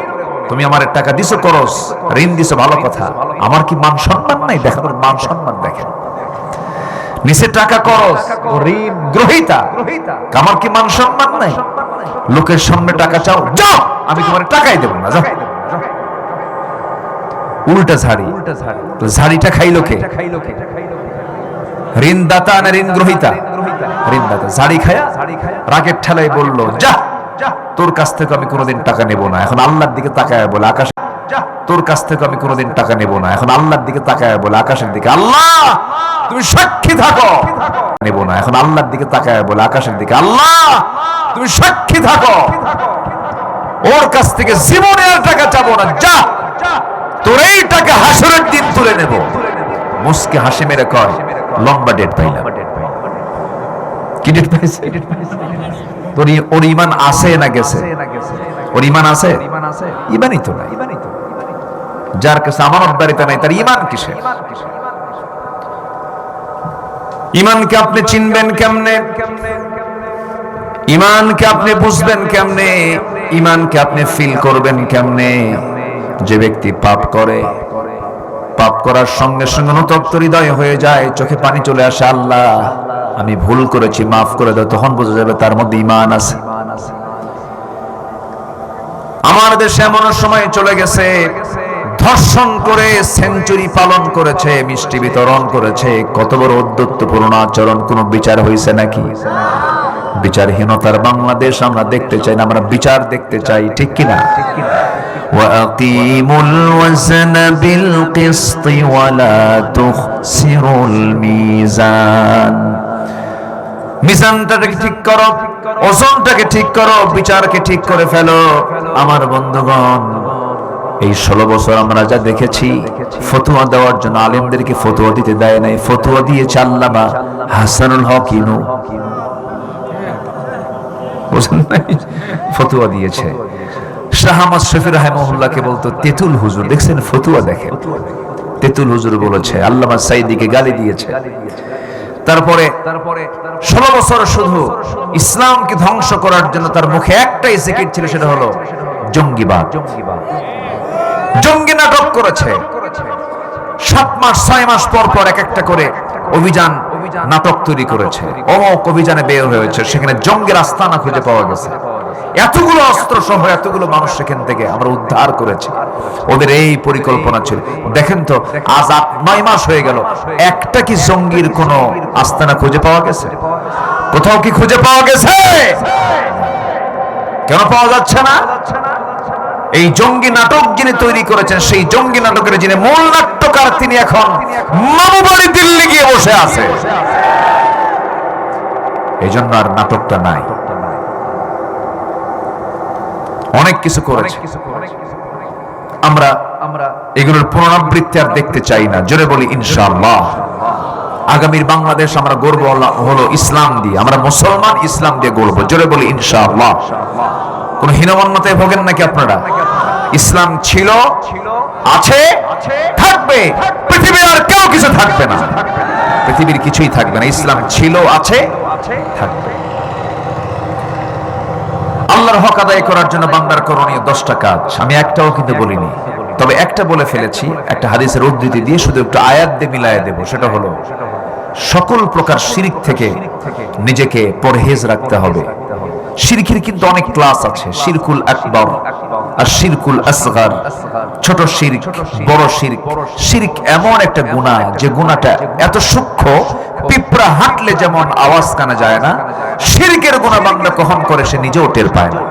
তুমি আমার টাকা দিছো করস, ঋণ দিছো ভালো কথা, আমার কি মান সম্মান নাই? দেখেন মান সম্মান দেখেন। নিচে টাকা খরচ, ঋণ গ্রহীতা। আমার কি মান সম্মান নাই? লোকের সামনে টাকা চাও, যাও আমি তোমার টাকাই দেব না, যাও। উল্টা ঝাড়ি। ঝাড়িটা খাইলো কে? ঋণদাতা না ঋণ গ্রহীতা? ঋণদাতা। ঝাড়ি খায়া রাগের ঠেলায় বলল, যা তোর কাছ থেকে আমি কোনোদিন টাকা নেব না। এখন আল্লাহর দিকে তাকায় বলে আকাশ, তোর কাছ থেকে আমি কোনোদিন টাকা নেব না। এখন আল্লাহর দিকে তাকায় বলে আকাশের দিকে, আল্লাহ তুমি সাক্ষী থাকো, নেব না। এখন আল্লাহর দিকে তাকায় বলে আকাশের দিকে, আল্লাহ তুমি সাক্ষী থাকো, ওর কাছ থেকে জীবনে আর টাকা চাবো না, যা তোর এই টাকা হাসরের দিন তুলে নেব। মুসকে হাসি মেরে কয়, লম্বা ডেট পাইলাম। কি ডেট পাইছে? তোর ওর ঈমান আছে না গেছে? ওর ঈমান আছে? ঈমানই তো নাই। যার কাছে আমানতদারিতা নাই তার ঈমান কিসের? ঈমানকে আপনি চিনবেন কেমনে? ঈমানকে আপনি বুঝবেন কেমনে? ঈমানকে আপনি ফিল করবেন কেমনে? যে ব্যক্তি পাপ করে, পাপ করার সঙ্গে সঙ্গে অনুতপ্ত হৃদয় হয়ে যায়, চোখে পানি চলে আসে, আল্লাহ আমি ভুল করেছি মাফ করে দাও, তখন বোঝা যাবে তার মধ্যে ঈমান আছে। আমার দেশে এমন সময় চলে গেছে, ধর্ষণ করে সেঞ্চুরি পালন করেছে, মিষ্টি বিতরণ করেছে, কত বড় অদ্যুত্বপূর্ণ আচরণ, কোনো বিচার হয়েছে নাকি? বিচারহীনতার বাংলাদেশ আমরা দেখতে চাই না, আমরা বিচার দেখতে চাই, ঠিক কিনা? وَأَقِيمُوا الْوَزْنَ بِالْقِسْطِ وَلَا تُخْسِرُوا الْمِيزَانَ। মিজানটাকে ঠিক করো, ওজনটাকে ঠিক করো, বিচারকে ঠিক করে ফেলো। আমার বন্ধুগণ, এই 16 বছর আমরা যা দেখেছি, ফতোয়া দেওয়ার জন্য আলেমদেরকে ফতোয়া দিতে দেয় নাই, ফতোয়া দিয়েছে আল্লামা হাসানুল হক ইনু, বুঝলেন নাই? ফতোয়া দিয়েছে। শাহ আহমদ শফি রাহিমাহুল্লাহকে বলতো তেতুল হুজুর, দেখছেন ফতোয়া দেখেন, তেতুল হুজুর বলেছে, আল্লামা সাইদিকে গালি দিয়েছে। তারপরে 16 বছর শুধু ইসলামকে ধ্বংস করার জন্য তার মুখে একটাই জিকির ছিল, সেটা হলো জঙ্গিবাদ। জঙ্গি নাটক করেছে 7 মাস 6 মাস পর পর এক একটা করে অভিযান নাটক তৈরি করেছে। অমুক অভিযানে বের হয়েছে, সেখানে জঙ্গির আস্তানা খুঁজে পাওয়া গেছে, এতগুলো অস্ত্র সহ এতগুলো মানুষ সেখান থেকে আমরা উদ্ধার করেছি। ওদের এই পরিকল্পনা ছিল। দেখেন তো আজ 8-9 মাস হয়ে গেল, একটা কি জঙ্গির কোনো আস্তানা খুঁজে পাওয়া গেছে? কোথাও কি খুঁজে পাওয়া গেছে? কেন পাওয়া যাচ্ছে না? এই জঙ্গি নাটক যিনি তৈরি করেছেন, সেই জঙ্গি নাটকের যিনি মূল নাট্যকার, তিনি এখন মামুবাড়ি দিল্লি গিয়ে বসে আছে। এই জন্য আর নাটকটা নাই। অনেক কিছু করেছে, আমরা এগুলোর পুনরাবৃত্তি আর দেখতে চাই না। জোরে বলি ইনশাআল্লাহ। আগামীর বাংলাদেশ আমরা গর্ব হলো ইসলাম দিয়ে, আমরা মুসলমান, ইসলাম দিয়ে গর্ব। জোরে বলি ইনশাআল্লাহ। কোন হীনমন্যতায় ভোগেন নাকি আপনারা? ইসলাম ছিল, আছে, থাকবে। পৃথিবীর আর কেউ কিছু থাকবে না, পৃথিবীর কিছুই থাকবে না। ইসলাম ছিল, আছে, থাকবে। আল্লাহর হক আদায় করার জন্য বান্দার করণীয় 10টা কাজ, আমি একটাও কিন্তু বলিনি, তবে একটা বলে ফেলেছি, একটা হাদিসের উদ্ধৃতি দিয়ে শুধু একটু আয়াত দিয়ে মিলায় দেব। সেটা হলো সকল প্রকার শিরক থেকে নিজেকে পরহেজ রাখতে হবে। শিরকের কিন্তু অনেক ক্লাস আছে, শিরকুল আকবার আর শিরকুল আসগার, ছোট শিরক, বড় শিরক। শিরক এমন একটা গুনাহ, যে গুনাহটা এত সূক্ষ্ম, পিঁপড়া হাঁটলে যেমন আওয়াজ কানা যায় না, শিরকের গুনাহ বান্দা কখন করে সে নিজেও টের পায় না।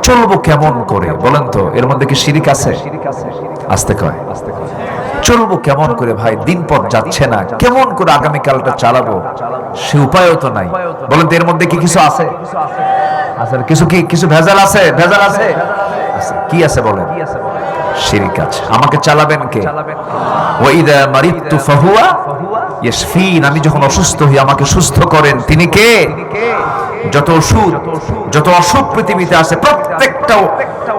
চলবো কেমন করে বলেন তো? এর মধ্যে কি শিরক আছে? আস্তে কয়, চলবো কেমন করে ভাই? দিন পথ যাচ্ছে না, কেমন করে আগামীকালটা চালাবো সে উপায়ও তো নাই। বলেন তো এর মধ্যে কি কিছু আছে? কিছু কি কিছু ভেজাল আছে? ভেজাল আছে? কি আছে বলেন? শিরক আছে। আমাকে চালাবেন কে? ওয়া ইযা মারিতু ফাহুয়া ইয়াশফিন, আমি যখন অসুস্থ হই আমাকে সুস্থ করেন তিনি কে? যত ওষুধ, যত অসুখ পৃথিবীতে আছে, প্রত্যেকটা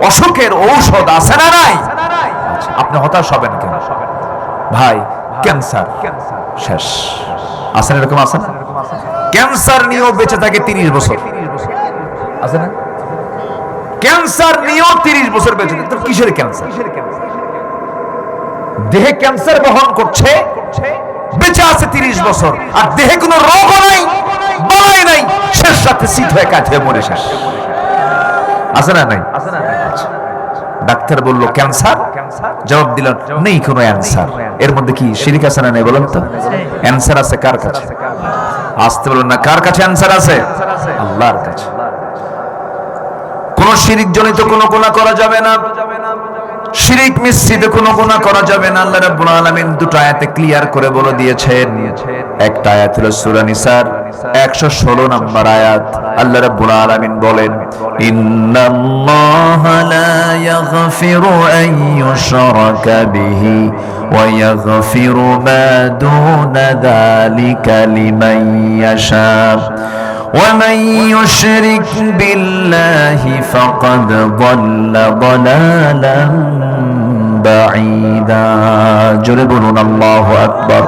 অসুখের ঔষধ আছে না নাই? আপনি হতাশ হবেন কেন ভাই? ক্যান্সার শেষ, আছে না? এরকম আছে না? ক্যান্সার নিয়েও বেঁচে থাকে 30 বছর, আছে না? ক্যান্সার নিয়েও 30 বছর বেঁচে থাকে। তো কিসের ক্যান্সার? দেহে ক্যান্সার বহন করছে, বেঁচে আছে 30 বছর, আর দেহে কোনো রোগও নাই, বালাই নাই, শেষ রাতে শীত হয়ে কাজ হয়ে মরে শেষ। আছে না নাই? ডাক্তার বলল ক্যান্সার, জবাব দিল নেই কোনো অ্যান্সার। এর মধ্যে কি শিরক আছে না নাই বলেন তো? অ্যান্সার আছে কার কাছে? আসতে বলুন না, কার কাছে অ্যান্সার আছে? আল্লাহর কাছে। কোন শিরক জনিত কোনো গুনাহ করা যাবে না, শিরক মিশ্রিত কোনো গুনাহ করা যাবে না। আল্লাহ রাব্বুল আলামিন দুটো আয়াতে ক্লিয়ার করে বলে দিয়েছেন। একটা আয়াত হলো সূরা নিসার 116 নম্বর আয়াত। আল্লাহ রাব্বুল আলামিন বলেন, ইন্নাল্লাহা লা ইয়াগফিরু আন ইউশরাকা বিহি ওয়া ইয়াগফিরু মা দুনা যালিকা লিমান ইয়াশা ومن يشرك بالله فقد ضل ضلالا بعيدا। জোরে বলুন আল্লাহু আকবার।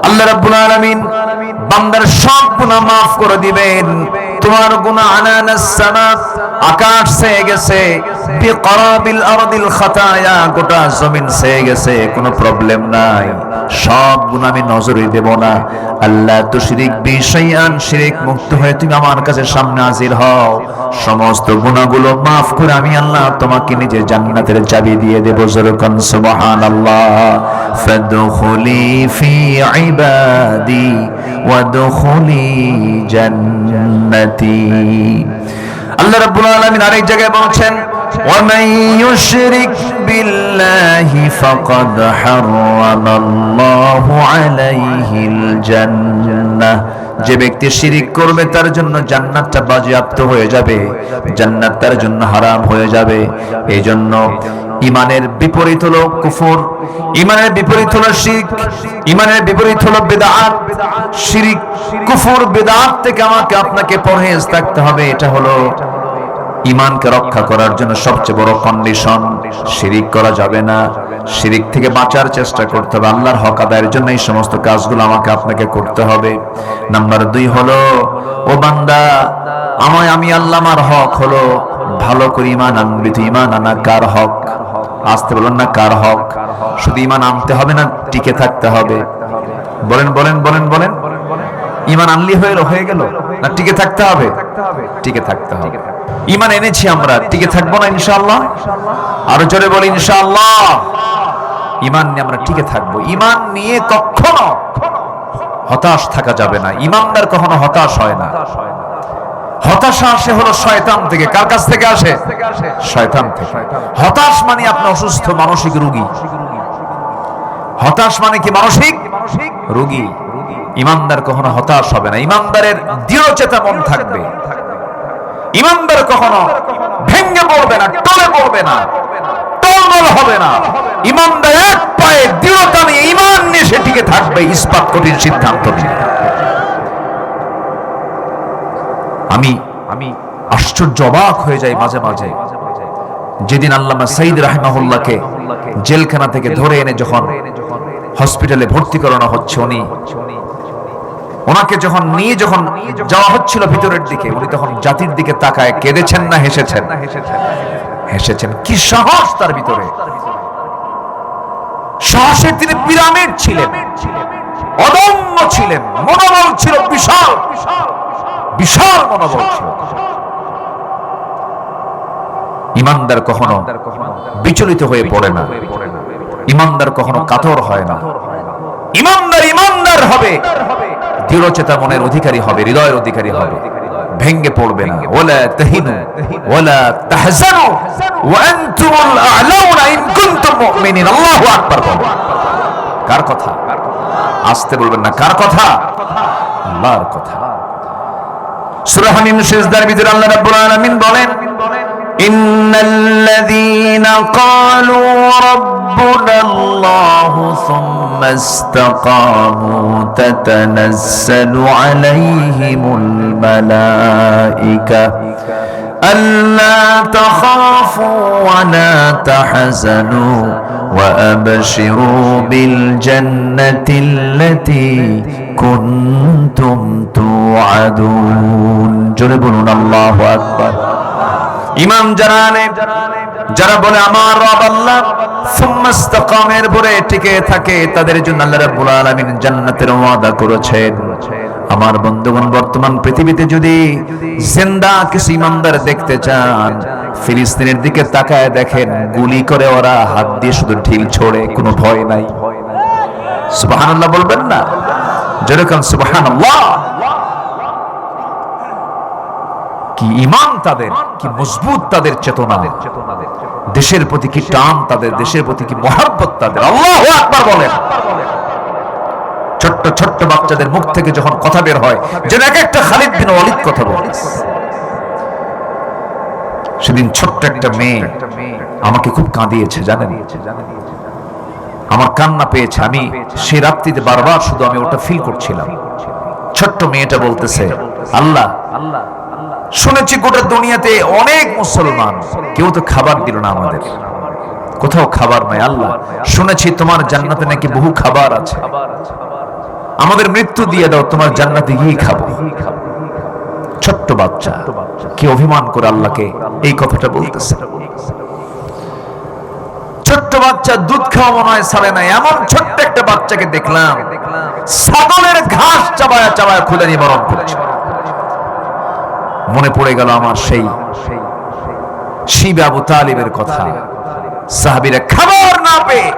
আল্লাহ রাব্বুল আলামিন বান্দার সব গুনাহ maaf করে দিবেন। তোমার গুনাহ আনানাস সামা, আকাশ ছেয়ে গেছে, বিকরাবিল আরদিল খাতায়া, গোটা জমিন ছেয়ে গেছে, কোনো প্রবলেম নাই, সব গুনাহ আমি নজরে দেব না। আল্লাহ তুশরিক বি শাইআন, শিরক মুক্ত হয়ে তুমি আমার কাছে সামনে হাজির হও, সমস্ত গুনাহগুলো maaf করে আমি আল্লাহ তোমাকে নিজের জান্নাতের চাবি দিয়ে দেব। যেরকম সুবহানাল্লাহ। ফাদখুলি ফি ইবাদি ওয়াদখুলি জান্নাতি। আল্লাহ রাব্বুল আলামিন আরেক জায়গায় বলছেন, ومن يشرك بالله فقد حرم الله عليه الجنة। যে ব্যক্তি শিরিক করবে তার জন্য জান্নাতটা বাজেয়াপ্ত হয়ে যাবে, জান্নাত তার জন্য হারাম হয়ে যাবে। এই জন্য ঈমানের বিপরীত হলো কুফর, ঈমানের বিপরীত হলো শিরক, ঈমানের বিপরীত হলো বিদআত। শিরক, কুফর, বিদআত থেকে আমাকে আপনাকে পরহেজ থাকতে হবে। এটা হলো ঈমানকে রক্ষা করার জন্য সবচেয়ে বড় কন্ডিশন। শিরিক করা যাবে না, শিরিক থেকে বাঁচার চেষ্টা করতে হবে। আল্লাহর হক আদায়ের জন্য এই সমস্ত কাজগুলো আমাকে আপনাকে করতে হবে। নাম্বার 2 হলো, ও বান্দা, আমি আল্লাহ, আমার হক হলো ভালো করে ঈমান আনবি। তুই ঈমান আনা কার হক? আসতে বলুন না, কার হক? শুধু ঈমান আনতে হবে না, টিকে থাকতে হবে। বলেন বলেন বলেন বলেন। ঈমান আনলি হয়ে গেল না, টিকে থাকতে হবে? টিকে থাকতে হবে। ঈমান এনেছি আমরা, টিকে থাকবো না ইনশাআল্লাহ? আরো জোরে বলি ইনশাআল্লাহ। ঈমান নিয়ে আমরা টিকে থাকবো। ঈমান নিয়ে কখনো হতাশ থাকা যাবে না। ঈমানদার কখনো হতাশ হয় না। হতাশা আসে হলো শয়তান থেকে। কার কাছ থেকে আসে? শয়তান থেকে। হতাশ মানে আপনি অসুস্থ, মানসিক রোগী। হতাশ মানে কি? মানসিক রোগী। ঈমানদার কখনো হতাশ হবে না। ঈমানদারের দৃঢ়চেতা মন থাকবে। ঈমানদার কখনো ভেঙে পড়বে না, টলে পড়বে না, টলমল হবে না। ঈমানদার এক পায়ে দৃঢ়তা নিয়ে, ঈমান নিয়ে সে টিকে থাকবে, ইসপাত কঠিন সিদ্ধান্ত নিয়ে। আমি আশ্চর্য, অবাক হয়ে যাই মাঝে মাঝে। যেদিন আল্লামা সাইদ রাহিমাহুল্লাহকে জেলখানা থেকে ধরে এনে যখন হসপিটালে ভর্তি করানো হচ্ছে, ওনাকে যখন নিয়ে যাওয়া হচ্ছিল ভিতরের দিকে, উনি তখন জাতির দিকে তাকায় কেঁদেছেন না হেসেছেন? হেসেছেন। কি সাহস তার ভিতরে! সাহসে তিনি পিরামিড ছিলেন, অদম্য ছিলেন, মনোবল ছিল বিশাল, বিশাল মনোবল ছিল। ঈমানদার কখনো বিচলিত হয়ে পড়ে না, ঈমানদার কখনো কাতর হয় না। ঈমানদার হবে, দৃঢ়চেতা মনের অধিকারী হবে, হৃদয়ের অধিকারী হবে, ভেঙ্গে পড়বে না। ওয়ালা তাহিনু ওয়ালা তাহজানু ওয়া আনতুমুল আ'লাউনা ইন কুনতুম মুমিনিন। আল্লাহু আকবার। কার কথা? আসতে বলবেন না, কার কথা? আল্লাহর কথা। সূরা হামিম সিজদার ভিতরে আল্লাহ রাব্বুল আলামিন বলেন, ইন্নাল্লাযীনা ক্বালু রাব্বুনাল্লাহু সুম্মা ইসতাকামু তাতানাজ্জালু আলাইহিমুল মালাঈকা আল্লা তাখাফু ওয়া লা তাহজানু ওয়া আবশিরু বিল জান্নাতিল্লাতী কুনতুম তুআদুন। জোরে বলুন আল্লাহু আকবার। ইমান যারা আনে, যারা বলে আমার রব আল্লাহ, সুম্মা ইসতাকামের পরে টিকে থাকে, তাদের জন্য আল্লাহ রাব্বুল আলামিন জান্নাতের ওয়াদা করেছেন। আমার বন্ধুগণ, বর্তমান পৃথিবীতে যদি জিন্দা কিছু ইমানদার দেখতে চান, ফিলিস্তিনের দিকে তাকায় দেখেন, গুলি করে ওরা হাত দিয়ে শুধু ঢিল ছোড়ে, কোনো ভয় নাই। সুবহানাল্লাহ বলবেন না? যেরকম সুবহানাল্লাহ। কি ঈমান তাদের, কি মজবুত তাদের চেতনা, দেশের প্রতি কি টান তাদের, দেশের প্রতি কি মহব্বত তাদের। আল্লাহু আকবার বলেন। ছোট্ট ছোট্ট বাচ্চাদের মুখ থেকে যখন কথা বের হয়, যেন এক একটা খালিদ বিন ওয়ালিদ কথা বলে। সেদিন ছোট্ট একটা মেয়ে আমাকে খুব কাঁদিয়েছে, জানেন? আমার কান্না পেয়েছে। আমি সেই রাত্রিতে বারবার শুধু আমি ওটা ফিল করছিলাম। ছোট্ট মেয়েটা বলতেছে, আল্লাহ, শুনেছি গোটা দুনিয়াতে অনেক মুসলমান, কেউ তো খাবার দিল না আমাদের, কোথাও খাবার নাই। আল্লাহ, শুনেছি তোমার জান্নাতে নাকি বহু খাবার আছে, আমাদের মৃত্যু দিয়ে দাও, তোমার জান্নাতে গিয়ে খাবো। ছোট্ট বাচ্চা কি অভিমান করে আল্লাহকে এই কথাটা বলতেছে। ছোট্ট বাচ্চা দুধ খাওয়া মনে হয় ছাড়ে নাই, এমন ছোট্ট একটা বাচ্চাকে দেখলাম ছাগলের ঘাস চাবায়া চাবায়া খুদা নিবারণ করছে। মনে পড়ে গেল আমার সেই শিব আবু তালিবের কথা। সাহাবীরা খাবার না পেয়ে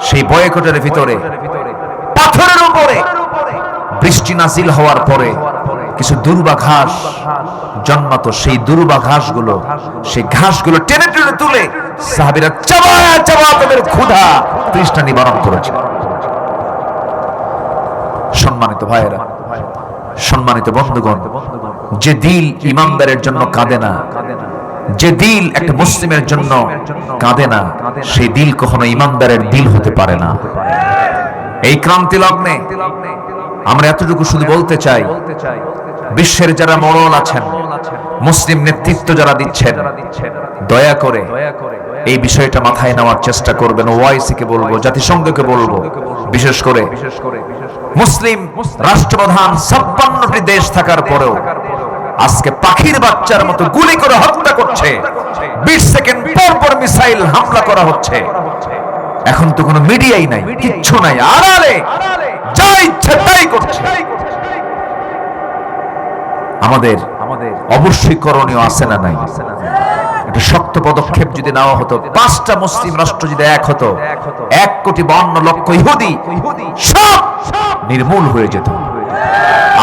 সেই বয়কটের ভিতরে পাথরের উপরে বৃষ্টি নাজিল হওয়ার পরে কিছু দুর্বা ঘাস জন্মাতো, সেই দুর্বা ঘাসগুলো, সেই ঘাসগুলো টেনে টেনে তুলে সাহাবীরা চাবায়া চাবায়া তাদের ক্ষুধা তৃষ্ণা নিবারণ করেছে। সম্মানিত ভাইয়েরা, সম্মানিত বন্ধুগণ, যে দিল ইমানদারের জন্য কাঁদে না, যে দিল একটা মুসলিমের জন্য কাঁদে না, সেই দিল কখনো ইমানদারের দিল হতে পারে না। এই ক্রান্তি লগ্নে আমরা এতটুকু শুধু বলতে চাই, বিশ্বের যারা মোড়ল আছেন, মুসলিম নেতৃত্ব যারা দিচ্ছেন, দয়া করে এই বিষয়টা মাথায় নেওয়ার চেষ্টা করবেন। ওআইসি কে বলবো, জাতিসংঘকে বলবো, বিশেষ করে মুসলিম রাষ্ট্রপ্রধান 56টি দেশ থাকার পরেও আজকে পাখির বাচ্চার মতো গুলি করে হত্যা করছে, 20 সেকেন্ড পর পর মিসাইল হামলা করা হচ্ছে। এখন তো কোনো মিডিয়াই নাই, কিচ্ছু নাই, আড়ালে যা ইচ্ছে তাই করছে। আমাদের অবশ্যই করণীয় আছে না নাই? একটা শক্ত পদক্ষেপ যদি নেওয়া হতো, 5টা মুসলিম রাষ্ট্র যদি এক হতো, 1,52,00,000 ইহুদি সব নির্মূল হয়ে যেত।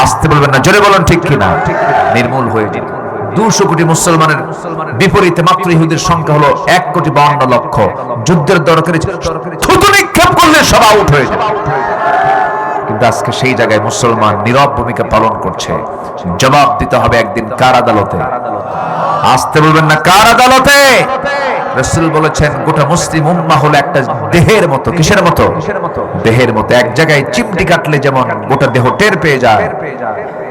আসতে বলবেন না, জোরে বলেন ঠিক কিনা? নির্মূল হয়ে যেত। 200 কোটি মুসলমানের বিপরীতে মাত্র ইহুদির সংখ্যা হলো 1,52,00,000। যুদ্ধের দরকারে থুতু নিক্ষেপ করলে সব আউট হয়ে যাবে। কিন্তু আজকে সেই জায়গায় মুসলমান নীরব ভূমিকা পালন করছে। জবাব দিতে হবে একদিন কার আদালতে। আসতে বলবেন না, কার আদালতে? রাসূল বলেছেন, গোটা মুসলিম উম্মাহ হলো একটা দেহের মতো। কিসের মতো? দেহের মতো। এক জায়গায় চিমটি কাটলে যেমন গোটা দেহ টের পেয়ে যায়,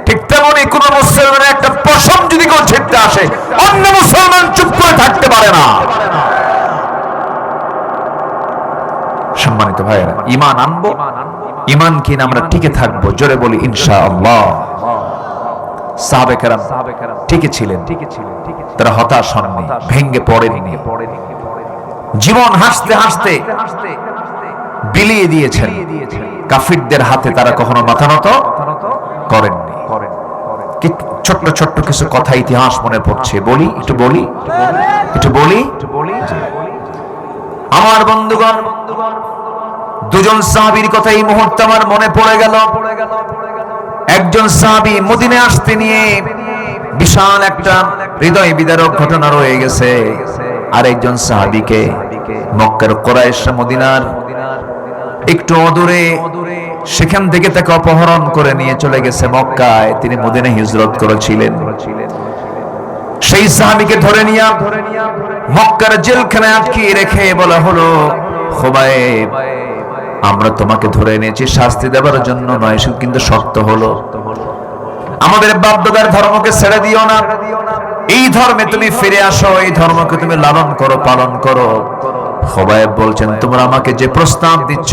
ঠিক তেমনি কোন মুসলমানের একটা পশম যদি কেউ ছিঁড়তে আসে, অন্য মুসলমান চুপ করে থাকতে পারে না। সম্মানিত ভাইয়েরা, ঈমান আনবো, ঈমান কিনা আমরা টিকে থাকবো। জোরে বলি ইনশাআল্লাহ। সাহাবে কেরাম টিকে ছিলেন, তারা হতাশ হননি, ভেঙ্গে পড়েননি, জীবন হাসতে হাসতে বিলিয়ে দিয়েছেন। কাফিরদের হাতে তারা কখনো মাথা নত করেননি। ছোট্ট ছোট্ট কিছু কথা ইতিহাস মনে পড়ছে, বলি একটু, একটু বলি। আমার বন্ধুগণ, দুজন সাহাবীর কথা এই মুহূর্তে আমার মনে পড়ে গেল। একজন সাহাবী মদিনায় আসতে নিয়ে বিশাল একটা হৃদয় বিদারক ঘটনা রয়ে গেছে। আর একজন সাহাবীকে মক্কার কুরাইশরা মদিনার একটু অদূরে, সেখান থেকে তাকে অপহরণ করে নিয়ে চলে গেছে মক্কায়। তিনি মদিনায় হিজরত করেছিলেন। সেই সাহাবীকে ধরে নিয়ে মক্কার জেলখানায় আটকিয়ে রেখে বলা হলো, খুবাইব, আমরা তোমাকে ধরে এনেছি শাস্তি দেবার জন্য নয়, কিন্তু শর্ত হলো আমাদের বাপদাদার ধর্মকে ছেড়ে দিও না, এই ধর্মে তুমি ফিরে আসো, এই ধর্মকে তুমি লালন করো, পালন করো। খুবাইব বলছেন, তোমরা আমাকে যে প্রস্তাব দিচ্ছ,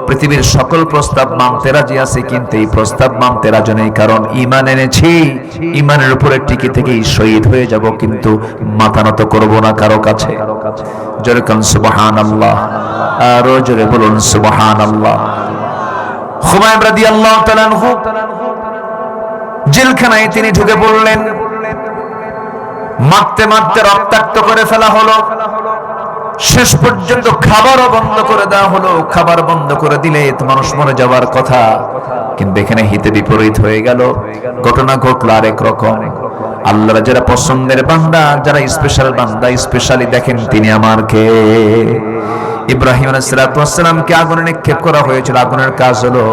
পৃথিবীর সকল প্রস্তাব মানতে রাজি আছি, কিন্তু এই প্রস্তাব মানতে রাজি নেই, কারণ ঈমান এনেছি, ঈমানের উপরে টিকে থেকেই শহীদ হয়ে যাব, কিন্তু মাথা নত করব না কারো কাছে। জোরে বলুন সুবহানাল্লাহ, আরো জোরে বলুন সুবহানাল্লাহ। খুবাইব রাদিয়াল্লাহু তাআলা আনহু জেলখানায় তিনি ঢুকে পড়লেন। মারতে মারতে রক্তাক্ত করে ফেলা হলো, শেষ পর্যন্ত খাবারও বন্ধ করে দেওয়া হলো। খাবার বন্ধ করে দিলে তো মানুষ মরে যাওয়ার কথা, কিন্তু এখানে হিতে বিপরীত হয়ে গেল। ঘটনা ঘটলো আরেক রকম। আল্লাহর যারা পছন্দের বান্দা, যারা স্পেশাল বান্দা, স্পেশালি দেখেন তিনি আমার কে। ইব্রাহিম আলাইহিস সালামকে আগুনে নিক্ষেপ করা হয়েছিল। আগুনের কাজ হলো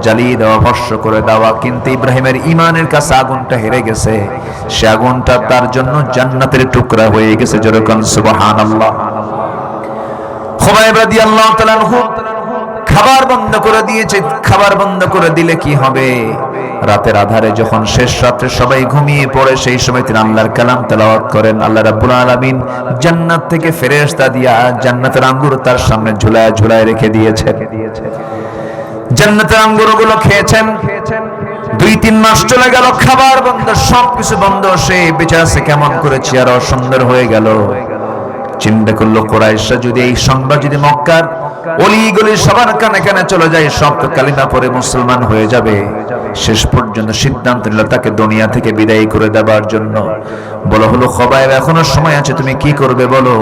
জ্বালিয়ে দেওয়া, ভস্ম করে দেওয়া, কিন্তু ইব্রাহিমের ঈমানের কাছে আগুনটা হেরে গেছে। সে আগুনটা তার জন্য জান্নাতের টুকরা হয়ে গেছে। যেরকম সুবহানাল্লাহ। খুবাইব রাদিয়াল্লাহু তাআলা আনহু খাবার বন্ধ করে দিয়েছে। খাবার বন্ধ করে দিলে কি হবে? রাতের আধারে যখন শেষ রাত্রে সবাই ঘুমিয়ে পড়ে, সেই সময় তিনি আল্লাহর কালাম তেলাওয়াত করেন। আল্লাহ রাব্বুল আলামিন জান্নাত থেকে ফেরেশতা দিয়া জান্নাতের আঙ্গুর তার সামনে ঝুলায় ঝুলায় রেখে দিয়েছেন। জান্নাতের আঙ্গুরগুলো খেয়েছেন। 2-3 মাস চলে গেল, খাবার বন্ধ, সবকিছু বন্ধ। সে বেঁচে আছে কেমন করে? চেহারা সুন্দর হয়ে গেল। চিন্তা করলো, কুরাইশরা যদি এই সংবাদ যদি মক্কার অলিগলি সবার কানে কানে চলে যায়, সব তো কালিমা পড়ে মুসলমান হয়ে যাবে। শেষ পর্যন্ত সিদ্ধান্ত নিল তাকে দুনিয়া থেকে বিদায় করে দেওয়ার জন্য। বলা হলো, খুবাইব এখনো সময় আছে, তুমি কি করবে বলো।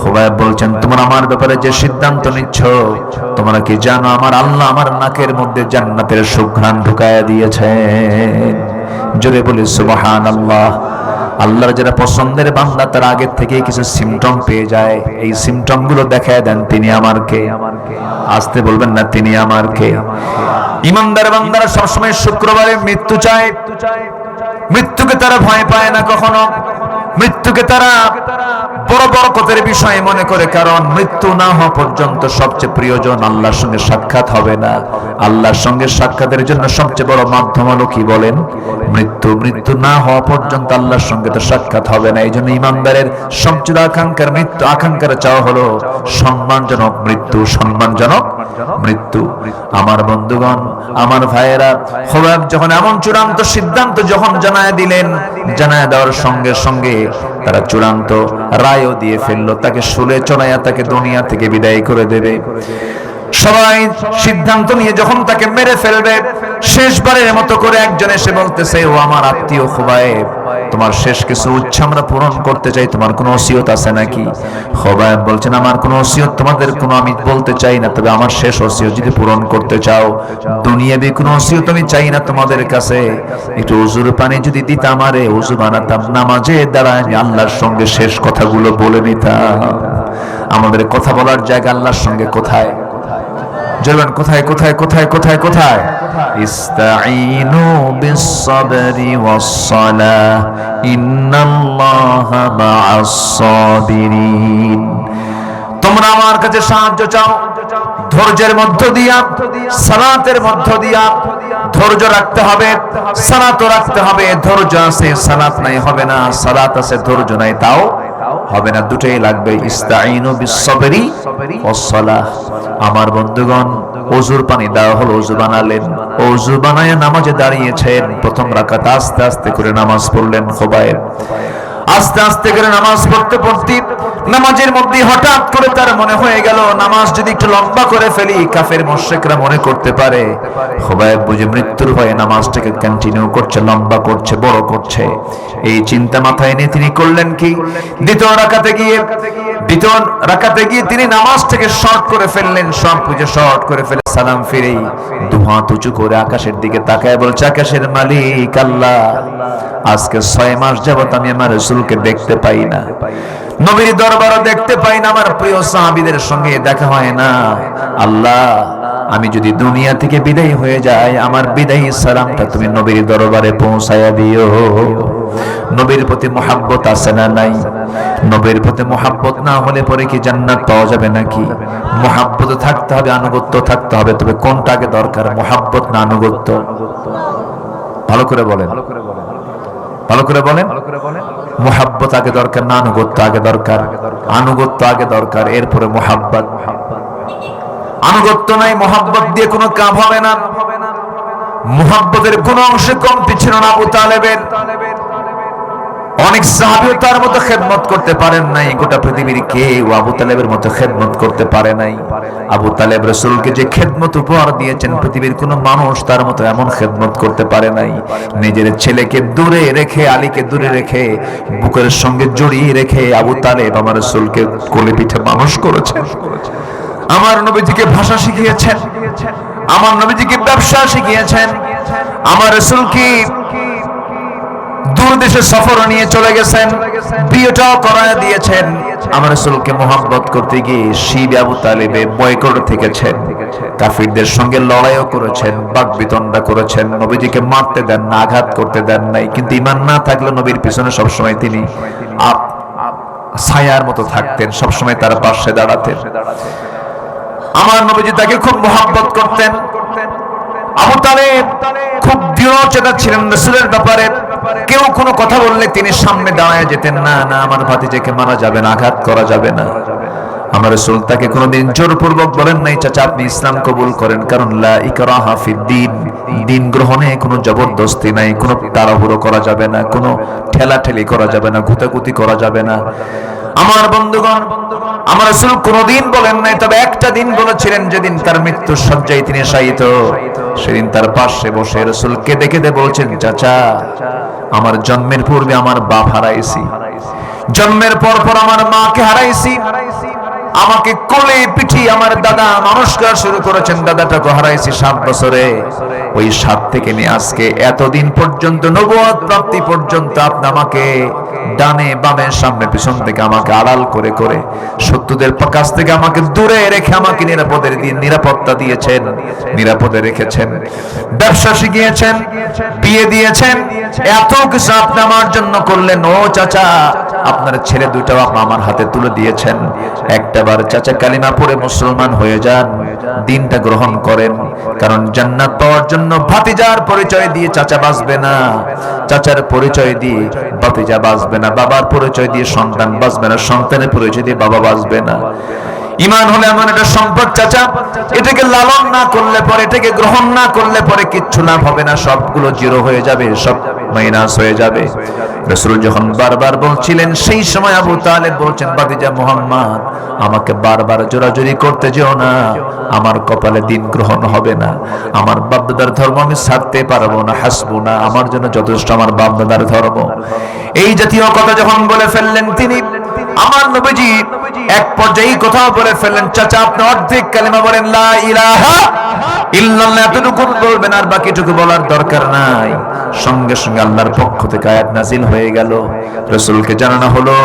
খুবাইব বলছেন, তোমরা আমার ব্যাপারে যে সিদ্ধান্ত নিচ্ছ, তোমরা কি জানো আমার আল্লাহ আমার নাকের মধ্যে জান্নাতের সুঘ্রাণ ঢুকায়া দিয়েছেন। জোরে বলি সুবহানাল্লাহ। আল্লাহর যারা পছন্দের বান্দা, তার আগের থেকে কিছু সিমটম পেয়ে যায়। এই সিমটম গুলো দেখায় দেন তিনি আমার কে। আসতে বলবেন না, তিনি আমার কে। ইমানদার বান্দারা সবসময় শুক্রবারে মৃত্যু চায়। মৃত্যুকে তারা ভয় পায় না কখনো। মৃত্যুকে তারা বড় বরকতের বিষয় মনে করে, কারণ মৃত্যু না হওয়া পর্যন্ত সবচেয়ে প্রিয়জন আল্লাহর সঙ্গে সাক্ষাৎ হবে না। আল্লাহর সঙ্গে সাক্ষাতের জন্য সবচেয়ে বড় মাধ্যম হলো কি বলেন? মৃত্যু। মৃত্যু না হওয়া পর্যন্ত আল্লাহর সঙ্গে তো সাক্ষাৎ হবে না। এই জন্য ইমানদারের সবচেয়ে আকাঙ্ক্ষার মৃত্যু, আকাঙ্ক্ষার চাওয়া হলো সম্মানজনক মৃত্যু, সম্মানজনক মৃত্যু। আমার বন্ধুগণ, আমার ভাইয়েরা, খুবাইব যখন এমন চূড়ান্ত সিদ্ধান্ত যখন জানায় দিলেন, জানায় দেওয়ার সঙ্গে সঙ্গে তারা চূড়ান্ত রায়ও দিয়ে ফেললো, তাকে শুলে চড়াইয়া তাকে দুনিয়া থেকে বিদায় করে দেবে। সবাই সিদ্ধান্ত নিয়ে যখন তাকে মেরে ফেলবে, শেষবারের মতো করে একজন এসে বলতেছে, ও আমার আত্মীয় খুবাইব, তোমার শেষ কিছু ইচ্ছা আমরা পূরণ করতে চাই, তোমার কোনো ওসিয়ত আছে নাকি? খুবাইব বলছেন, আমার কোনো ওসিয়ত তোমাদের কোনো আমি বলতে চাই না, তবে আমার শেষ ওসিয়ত যদি পূরণ করতে চাও, দুনিয়াবি কোনো ওসিয়ত আমি চাই না তোমাদের কাছে। একটু ওযুর পানি যদি দিতাম, আমারে ওযু বানাতাম, নামাজে দাঁড়ায় আমি আল্লাহর সঙ্গে শেষ কথাগুলো বলে নিতাম। আমাদের কথা বলার জায়গা আল্লাহর সঙ্গে কোথায়? জলবান কোথায় কোথায় কোথায় কোথায় কোথায়? ইস্তাঈনু বিস-সাবরি ওয়াস-সালাহ ইন্নাল্লাহা মা'আস-সাবিরিন। তোমরা আমার কাছে সাহায্য চাও ধৈর্যের মধ্য দিয়া, সালাতের মধ্য দিয়া। ধৈর্য রাখতে হবে, সালাতও রাখতে হবে। ধৈর্য আছে, সালাত নাই হবে না। সালাত আছে, ধৈর্য নাই, তাও হবে না। দুটোই লাগবে। ইস্তাঈনু বিস-সাবরি ওয়াস-সালাহ। আমার বন্ধুগণ, ওযুর পানি দেওয়া হলো, ওযু বানালেন, ওযু বানায় নামাজে দাঁড়িয়েছেন। প্রথম রাকাত আস্তে আস্তে করে নামাজ পড়লেন খুবাইব। আস্তে আস্তে করে নামাজ পড়তে পড়তে নামাজের মধ্যে হঠাৎ করে তার মনে হয়ে গেল, নামাজ যদি একটু লম্বা করে ফেলি, কাফের মুশরিকরা মনে করতে পারে। খুবাইব বুঝে মৃত্যুর ভয়ে নামাজটাকে কন্টিনিউ করছে, লম্বা করছে, বড় করছে। এই চিন্তা মাথায় নিয়ে তিনি করলেন কি, দ্বিতীয় রাকাতে গিয়ে তিনি নামাজটাকে শর্ট করে ফেললেন। সব বুঝে শর্ট করে ফেলে সালাম ফিরেই দু হাত উঁচু করে আকাশের দিকে তাকায় বলছে, আকাশের মালিক আল্লাহ, আজকে 6 মাস যাবত আমি আমার রাসূলকে দেখতে পাই না, নবীর দরবারও দেখতে পাই না, আমার প্রিয় সাহাবীদের সঙ্গে দেখা হয় না। আল্লাহ, আমি যদি দুনিয়া থেকে বিদায় হয়ে যাই, আমার বিদায়ী সালামটা তুমি নবীর দরবারে পৌঁছায়া দিও। নবীর প্রতি মহব্বত আছে না নাই? নবীর প্রতি মহব্বত না হলে পরে কি জান্নাত পাওয়া যাবে নাকি? মহব্বত থাকতে হবে, আনুগত্য থাকতে হবে। তবে কোনটা আগে দরকার, মহব্বত না আনুগত্য? ভালো করে বলেন। ভালো করে বলেন। মুহাব্বত আগে দরকার না আনুগত্য আগে দরকার? আনুগত্য আগে দরকার, এরপরে মুহাব্বত। আনুগত্য নাই, মুহাব্বত দিয়ে কোনো কাজ হবে না। মুহাব্বতের কোন অংশে কমতি ছিল না আবু তালেবের। অনেক সাহাবীও তার মতো খেদমত করতে পারেন নাই, গোটা পৃথিবীর কেউ আবু তালেবের মতো খেদমত করতে পারে নাই। আবু তালেব রাসূলকে যে খেদমত উপহার দিয়েছেন, পৃথিবীর কোন মানুষ তার মতো এমন খেদমত করতে পারে নাই। নিজের ছেলেকে দূরে রেখে, আলীকে দূরে রেখে, বুকের সঙ্গে জড়িয়ে রেখে আবু তালেব আমার রাসূলকে কোলে পিঠে মানুষ করেছেন। আমার নবীজিকে ভাষা শিখিয়েছেন, আমার নবীজিকে ব্যবসা শিখিয়েছেন, আমার রাসূলকে দূর দেশে সফর নিয়ে চলে গেছেন, বিয়েটাও করায় দিয়েছেন। আমার রাসূলকে মোহাব্বত করতে গিয়ে শিব আবু তালেবে বয়কট থেকেছেন, কাফিরদের সঙ্গে লড়াইও করেছেন, বাকবিতণ্ডা করেছেন, নবীজিকে মারতে দেন না, আঘাত করতে দেন নাই। কিন্তু ঈমান না থাকলে নবীর পিছনে সবসময় তিনি ছায়ার মতো থাকতেন, সবসময় তার পাশে দাঁড়াতেন। আমার নবীজি তাকে খুব মোহাব্বত করতেন। আবু তালেব খুব দৃঢ়চেতা ছিলেন রাসূলের ব্যাপারে। কেউ কোনো কথা বললে তিনি সামনে দাঁড়ায় যেতেন না, না আমার ভাতিজাকে মারা যাবে না, আঘাত করা যাবে না। আমার রাসূল তাকে কোনোদিন জোরপূর্বক বলেন নাই চাচা আপনি ইসলাম কবুল করেন, কারণ লা ইকরাহা ফিদ্দীন, দিন গ্রহণে কোনো জবরদস্তি নাই, কোনো তাড়াহুড়ো করা যাবে না, কোনো ঠেলাঠেলি করা যাবে না, গুতাগুতি করা যাবে না। আমার বন্ধুগণ, আমার রাসূল কোনোদিন বলেন নাই, তবে একটা দিন বলেছিলেন, যেদিন তার মৃত্যুর শয্যায় তিনি শায়িত, সেদিন তার পাশে বসে রাসূল কেঁদে কেঁদে বলছেন, চাচা আমার জন্মের পূর্বে আমার বাপ হারাইছি, জন্মের পর পর আমার মাকে হারাইছি, আমাকে কোলে পিঠে আমার দাদা মানুষ করা শুরু করেছেন, দাদাটাকে হারাইছি 7 বছরে। ওই 7 থেকে নিয়ে আজকে এতদিন পর্যন্ত নবুয়ত প্রাপ্তি পর্যন্ত আপনি আমাকে ডানে বামে সামনে পিছন থেকে আমাকে আড়াল করে করে শত্রুদের কাছ থেকে আমাকে দূরে রেখে আমাকে নিরাপত্তা দিয়েছেন, নিরাপদে রেখেছেন, ব্যবসা শিখিয়েছেন, বিয়ে দিয়েছেন, এত কিছু আপনি আমার জন্য করলেন। ও চাচা আপনার ছেলে দুটাও আপনি আমার হাতে তুলে দিয়েছেন, একটাবার চাচা কালিমা পড়ে মুসলমান হয়ে যান, দিনটা গ্রহণ করেন, কারণ জান্নাত পাওয়ার জন্য ভাতিজার পরিচয় দিয়ে চাচা বাঁচবে না, চাচার পরিচয় দিয়ে ভাতিজা বাঁচবে না, বাবার পরিচয় দিয়ে সন্তান বাঁচবে না, সন্তানের পরিচয় দিয়ে বাবা বাঁচবে না। ঈমান হলে এমন একটা সম্পদ চাচা, এটাকে লালন না করলে পরে, এটাকে গ্রহণ না করলে পরে কিচ্ছু লাভ হবে না, সবগুলো জিরো হয়ে যাবে, সব মাইনাস হয়ে যাবে। রাসূল যখন বারবার বলছিলেন, সেই সময় আবু তালেব বলছেন, ভাতিজা মুহাম্মদ আমাকে বারবার জোরাজুরি করতে যেও না, আমার কপালে দিন গ্রহণ হবে না, আমার বাপদাদার ধর্ম আমি ছাড়তে পারবো না, হাসবুনা আমার জন্য যথেষ্ট আমার বাপদাদার ধর্ম। এই জাতীয় কথা যখন বলে ফেললেন তিনি, আমার নবীজি এক পর্যায়ে কথা বলে ফেললেন, চাচা আপনি অর্ধেক কালিমা বলেন লা ইলাহা ইল্লাল্লাহ, এতটুকু বলবেন আর বাকিটুকু বলার দরকার নাই। সঙ্গে সঙ্গে আল্লাহর পক্ষ থেকে আয়াত নাযিল হয়ে গেল, রাসূলকে জানানো হলো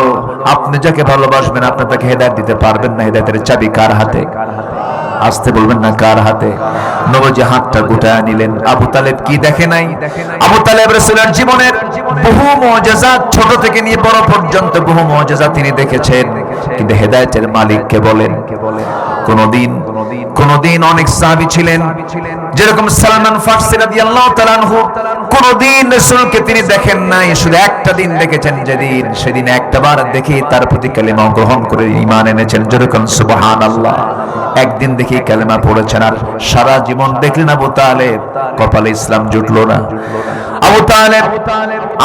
আপনি যাকে ভালোবাসবেন আপনি তাকে হেদায়েত দিতে পারবেন না, হেদায়েতের চাবি কার হাতে? আসতে বলবেন না, কার হাতে? নবীজি হাতটা গুটায় নিলেন। আবু তালেব কি দেখে নাই? আবু তালেব রাসূলের জীবনের বহু মুজিজাত, ছোট থেকে নিয়ে বড় পর্যন্ত বহু মুজিজাত তিনি দেখেছেন, কিন্তু হেদায়েতের মালিক কে বলেন? কোনদিন অনেক সাহাবী ছিলেন, যেরকম সালমান ফারসি রাদিয়াল্লাহু তাআলা আনহু, কোনদিন রাসূলকে তিনি দেখেন নাই, শুধু একটা দিন দেখেছেন, যেদিন সেদিন একটাবার দেখে তার প্রতি কালিমা গ্রহণ করে ঈমান এনেছেন, যেরকম সুবহানাল্লাহ। একদিন দেখে কালিমা পড়েছেন, আর সারা জীবন দেখলেন আবু তালেব, কপালে ইসলাম জুটলো না। আবু তালেব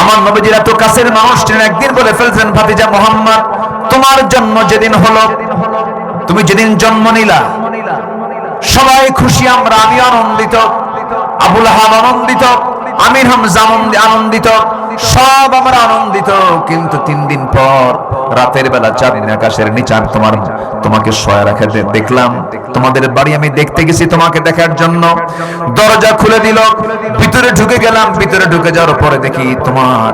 আমার নবীজির এত কাছের মানুষ ছিলেন, একদিন বলে ফেলছেন, ভাতিজা মুহাম্মদ তোমার জন্ম যেদিন হলো, তুমি যেদিন জন্ম নিলা সবাই খুশি, আমি আনন্দিত, আবু লাহাব আনন্দিত, আমির হামজা আনন্দিত, সব আমরা আনন্দিত, কিন্তু 3 দিন পর রাতের বেলা চাঁদের আকাশের নিচে তোমাকে শোয়া রাখা দেখলাম, তোমাদের বাড়ি আমি দেখতে গেছি তোমাকে দেখার জন্য, দরজা খুলে দিল, ভিতরে ঢুকে গেলাম, ভিতরে ঢুকে যাওয়ার পরে দেখি তোমার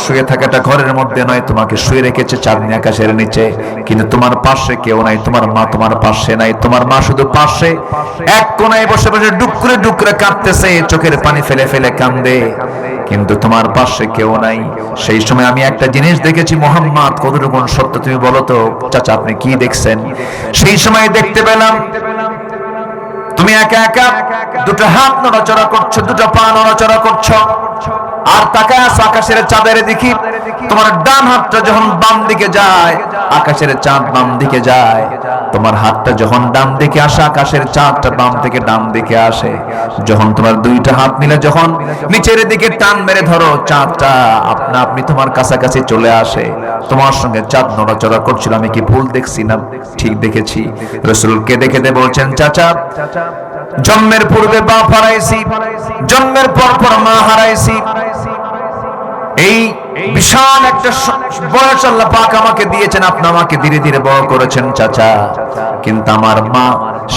শুয়ে থাকাটা ঘরের মধ্যে নয়, তোমাকে শুয়ে রেখেছে চাঁদনি আকাশের নিচে, কিন্তু তোমার পাশে কেউ নাই, তোমার মা তোমার পাশে নাই, তোমার মা শুধু পাশে এক কোণায় বসে বসে ডুকরে ডুকরে কাঁদতেছে, চোখের পানি ফেলে ফেলে কান্দে, কিন্তু তোমার পাশে কেউ নাই। সেই সময় আমি একটা জিনিস দেখেছি, মুহাম্মদ কতটুকু সত্য তুমি বলো তো। চাচা আপনি কি দেখছেন? সেই সময় দেখতে পেলাম তুমি একা একা দুটো হাত নড়াচড়া করছো, দুটো পা নড়াচড়া করছো, আর তাকায় আছো আকাশের চাঁদের দিকে, তোমার ডান হাতটা যখন বাম দিকে যায় আকাশের চাঁদ বাম দিকে যায়, তোমার হাতটা যখন ডান দিকে আসে আকাশের চাঁদটা বাম থেকে ডান দিকে আসে। যখন তোমার দুইটা হাত মিলে যখন নিচের দিকে টান মেরে ধরো, চাঁদটা আপনা আপনি তোমার কাছাকাছি চলে আসে। তোমার সঙ্গে চাঁদ নড়াচড়া করছিল, আমি কি ভুল দেখছি না ঠিক দেখেছি? রাসূল কেঁদে কেঁদে বলছেন, চাচা জন্মের পূর্বে বাপ হারাইছি, জন্মের পর পর মা হারাইছি, এই বিশাল একটা বয়স আল্লাহ পাক আমাকে দিয়েছেন, আপনি আমাকে ধীরে ধীরে বড় করেছেন চাচা, কিন্তু আমার মা